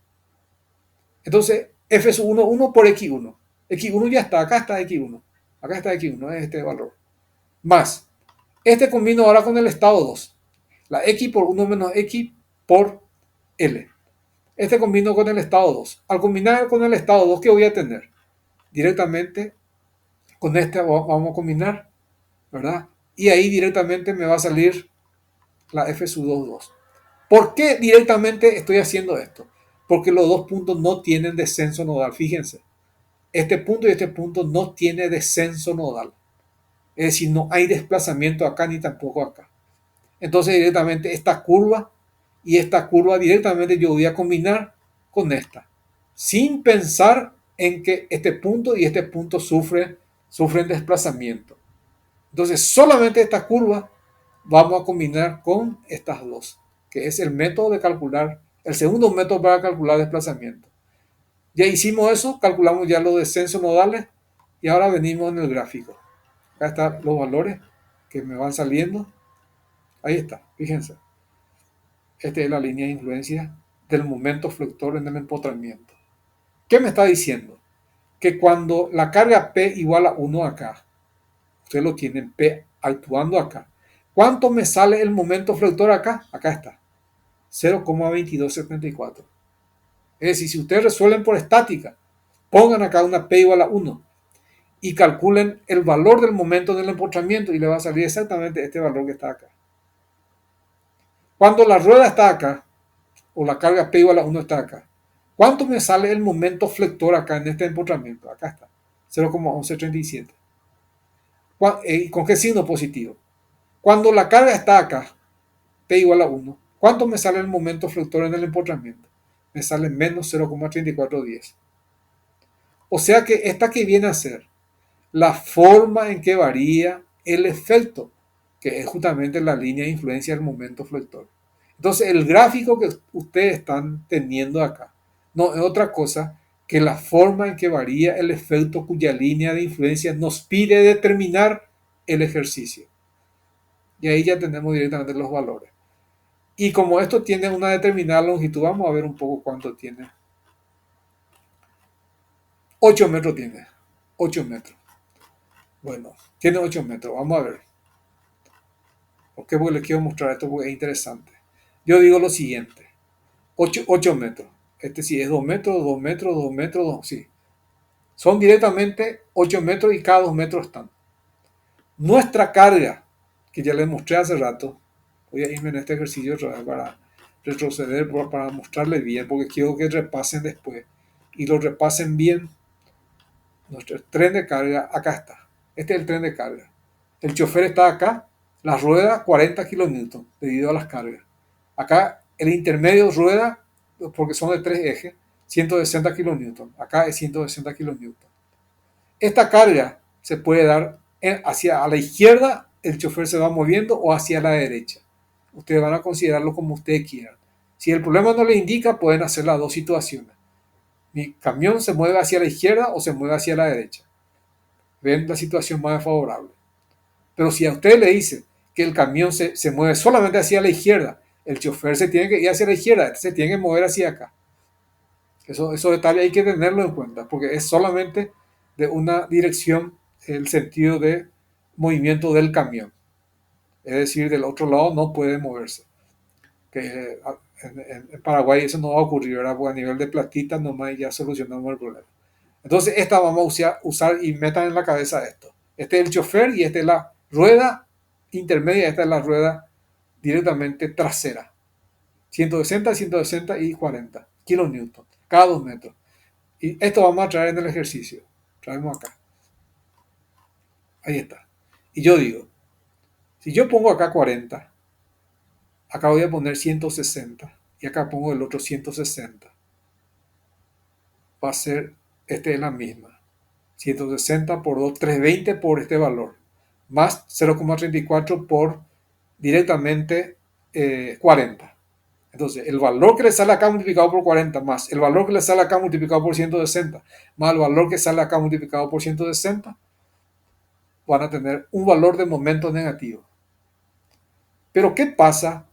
Entonces, F sub 1, 1 por X1. X1 ya está, acá está X1. Acá está X1, es este valor. Más, este combino ahora con el estado 2. La X por 1 menos X por L. Este combino con el estado 2. Al combinar con el estado 2, ¿qué voy a tener? Directamente con este vamos a combinar, ¿verdad? Y ahí directamente me va a salir la F sub 2, 2. ¿Por qué directamente estoy haciendo esto? Porque los dos puntos no tienen descenso nodal. Fíjense, este punto y este punto no tiene descenso nodal. Es decir, no hay desplazamiento acá ni tampoco acá. Entonces directamente esta curva y esta curva directamente yo voy a combinar con esta, sin pensar en que este punto y este punto sufren desplazamiento. Entonces solamente esta curva vamos a combinar con estas dos, que es el método de calcular, el segundo método para calcular desplazamiento. Ya hicimos eso, calculamos ya los descensos nodales y ahora venimos en el gráfico. Acá están los valores que me van saliendo. Ahí está, fíjense. Esta es la línea de influencia del momento flector en el empotramiento. ¿Qué me está diciendo? Que cuando la carga P igual a 1 acá, usted lo tiene en P actuando acá. ¿Cuánto me sale el momento flector acá? Acá está. 0,2274. Es decir, si ustedes resuelven por estática, pongan acá una P igual a 1 y calculen el valor del momento del empotramiento y le va a salir exactamente este valor que está acá. Cuando la rueda está acá, o la carga P igual a 1 está acá, ¿cuánto me sale el momento flector acá en este empotramiento? Acá está, 0,1137. ¿Con qué signo positivo? Cuando la carga está acá, P igual a 1, ¿cuánto me sale el momento flector en el empotramiento? Me sale menos 0,3410. O sea que esta que viene a ser la forma en que varía el efecto, que es justamente la línea de influencia del momento flector. Entonces, el gráfico que ustedes están teniendo acá no es otra cosa que la forma en que varía el efecto cuya línea de influencia nos pide determinar el ejercicio. Y ahí ya tenemos directamente los valores. Y como esto tiene una determinada longitud, vamos a ver un poco cuánto tiene. 8 metros tiene. 8 metros. Bueno, tiene 8 metros. Vamos a ver. ¿Por qué? Porque les quiero mostrar esto porque es interesante. Yo digo lo siguiente. 8 metros. Este sí es 2 metros, 2 metros, 2 metros, 2, sí. Son directamente 8 metros y cada 2 metros están. Nuestra carga, que ya les mostré hace rato, voy a irme en este ejercicio para retroceder, para mostrarles bien, porque quiero que repasen después. Y lo repasen bien. Nuestro tren de carga, acá está. Este es el tren de carga. El chofer está acá, la rueda 40 kilonewton debido a las cargas. Acá el intermedio rueda, porque son de 3 ejes, 160 kilonewton. Acá es 160 kilonewton. Esta carga se puede dar hacia a la izquierda, el chofer se va moviendo, o hacia la derecha. Ustedes van a considerarlo como ustedes quieran. Si el problema no les indica, pueden hacer las dos situaciones. Mi camión se mueve hacia la izquierda o se mueve hacia la derecha. Ven la situación más favorable. Pero si a usted le dice que el camión se mueve solamente hacia la izquierda, el chofer se tiene que ir hacia la izquierda, se tiene que mover hacia acá. Esos detalles hay que tenerlo en cuenta, porque es solamente de una dirección el sentido de movimiento del camión. Es decir, del otro lado no puede moverse. Que en Paraguay eso no va a ocurrir, ¿verdad? Porque a nivel de platita nomás ya solucionamos el problema. Entonces esta vamos a usar y metan en la cabeza esto. Este es el chofer y esta es la rueda intermedia, esta es la rueda directamente trasera. 160, 160 y 40 kilonewton cada 2 metros. Y esto vamos a traer en el ejercicio. Traemos acá. Ahí está. Y yo digo, Si yo pongo acá 40, acá voy a poner 160 y acá pongo el otro 160. Va a ser, este es la misma. 160 por 2, 320 por este valor. Más 0,34 por directamente 40. Entonces, el valor que le sale acá multiplicado por 40 más el valor que le sale acá multiplicado por 160 más el valor que sale acá multiplicado por 160 van a tener un valor de momento negativo. Pero ¿qué pasa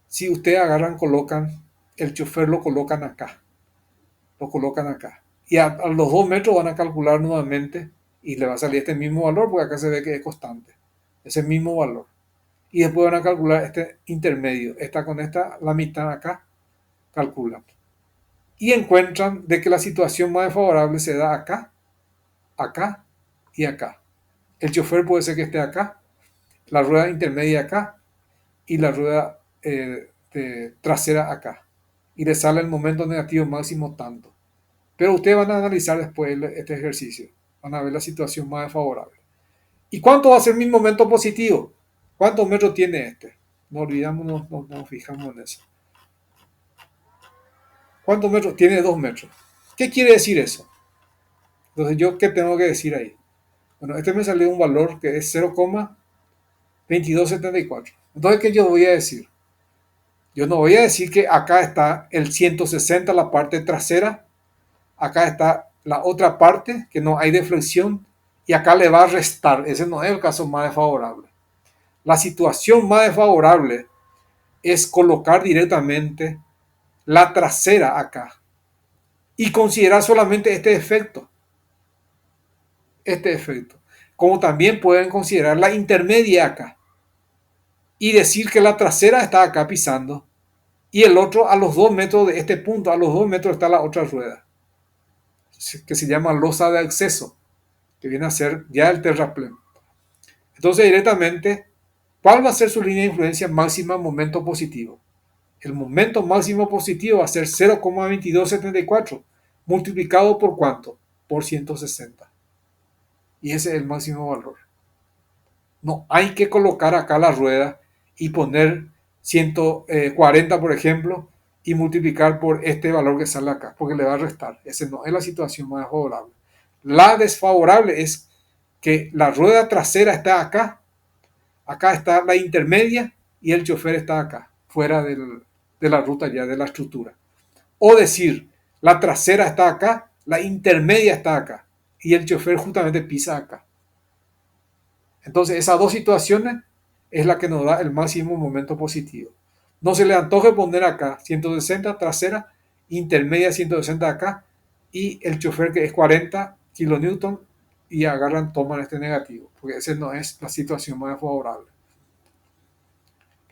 si ustedes agarran, colocan, el chofer lo colocan acá? Lo colocan acá. Y a los 2 metros van a calcular nuevamente y le va a salir este mismo valor porque acá se ve que es constante. Ese mismo valor. Y después van a calcular este intermedio. Esta con esta, la mitad acá, calculan. Y encuentran de que la situación más desfavorable se da acá, acá y acá. El chofer puede ser que esté acá, la rueda intermedia acá y la rueda trasera acá. Y le sale el momento negativo máximo tanto. Pero ustedes van a analizar después este ejercicio. Van a ver la situación más desfavorable. ¿Y cuánto va a ser mi momento positivo? ¿Cuántos metros tiene este? No olvidamos, no nos fijamos en eso. ¿Cuántos metros? Tiene 2 metros. ¿Qué quiere decir eso? Entonces, ¿yo qué tengo que decir ahí? Bueno, este me salió un valor que es 0,2274. Entonces, ¿qué yo voy a decir? Yo no voy a decir que acá está el 160, la parte trasera. Acá está la otra parte, que no hay deflexión. Y acá le va a restar. Ese no es el caso más desfavorable. La situación más desfavorable es colocar directamente la trasera acá y considerar solamente este efecto. Este efecto. Como también pueden considerar la intermedia acá y decir que la trasera está acá pisando y el otro a los 2 metros de este punto, a los 2 metros está la otra rueda, que se llama losa de acceso, que viene a ser ya el terraplén. Entonces directamente, ¿cuál va a ser su línea de influencia máxima momento positivo? El momento máximo positivo va a ser 0,2274 multiplicado por ¿cuánto? Por 160. Y ese es el máximo valor. No hay que colocar acá la rueda y poner 140, por ejemplo, y multiplicar por este valor que sale acá, porque le va a restar. Esa no es la situación más favorable. La desfavorable es que la rueda trasera está acá, acá está la intermedia y el chofer está acá, fuera de la ruta ya, de la estructura. O decir, la trasera está acá, la intermedia está acá y el chofer justamente pisa acá. Entonces, esas dos situaciones es la que nos da el máximo momento positivo. No se le antoje poner acá 160 trasera, intermedia 160 acá y el chofer que es 40 kilonewton y agarran, toman este negativo, porque esa no es la situación más favorable.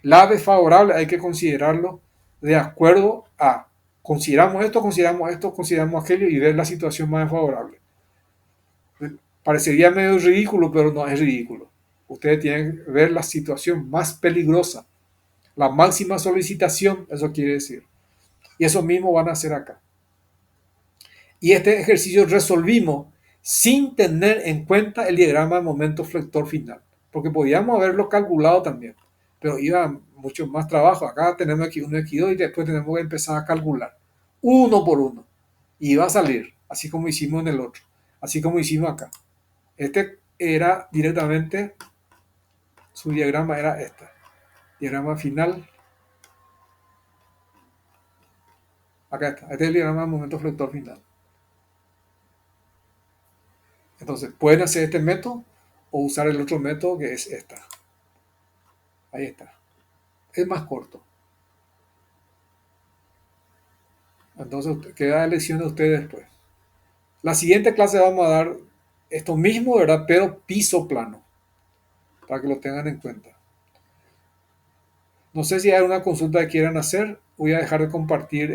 La desfavorable hay que considerarlo de acuerdo a consideramos esto, consideramos aquello y ver la situación más favorable. Parecería medio ridículo, pero no es ridículo. Ustedes tienen que ver la situación más peligrosa, la máxima solicitación, eso quiere decir. Y eso mismo van a hacer acá. Y este ejercicio resolvimos sin tener en cuenta el diagrama de momento flector final, porque podíamos haberlo calculado también, pero iba mucho más trabajo. Acá tenemos aquí uno, aquí dos, y después tenemos que empezar a calcular uno por uno. Y va a salir, así como hicimos en el otro, así como hicimos acá. Este era directamente, su diagrama era este. Diagrama final. Acá está. Este es el diagrama de momento flector final. Entonces, pueden hacer este método o usar el otro método que es esta. Ahí está. Es más corto. Entonces, queda elección de ustedes después. La siguiente clase vamos a dar esto mismo, ¿verdad? Pero piso plano. Para que lo tengan en cuenta. No sé si hay una consulta que quieran hacer. Voy a dejar de compartir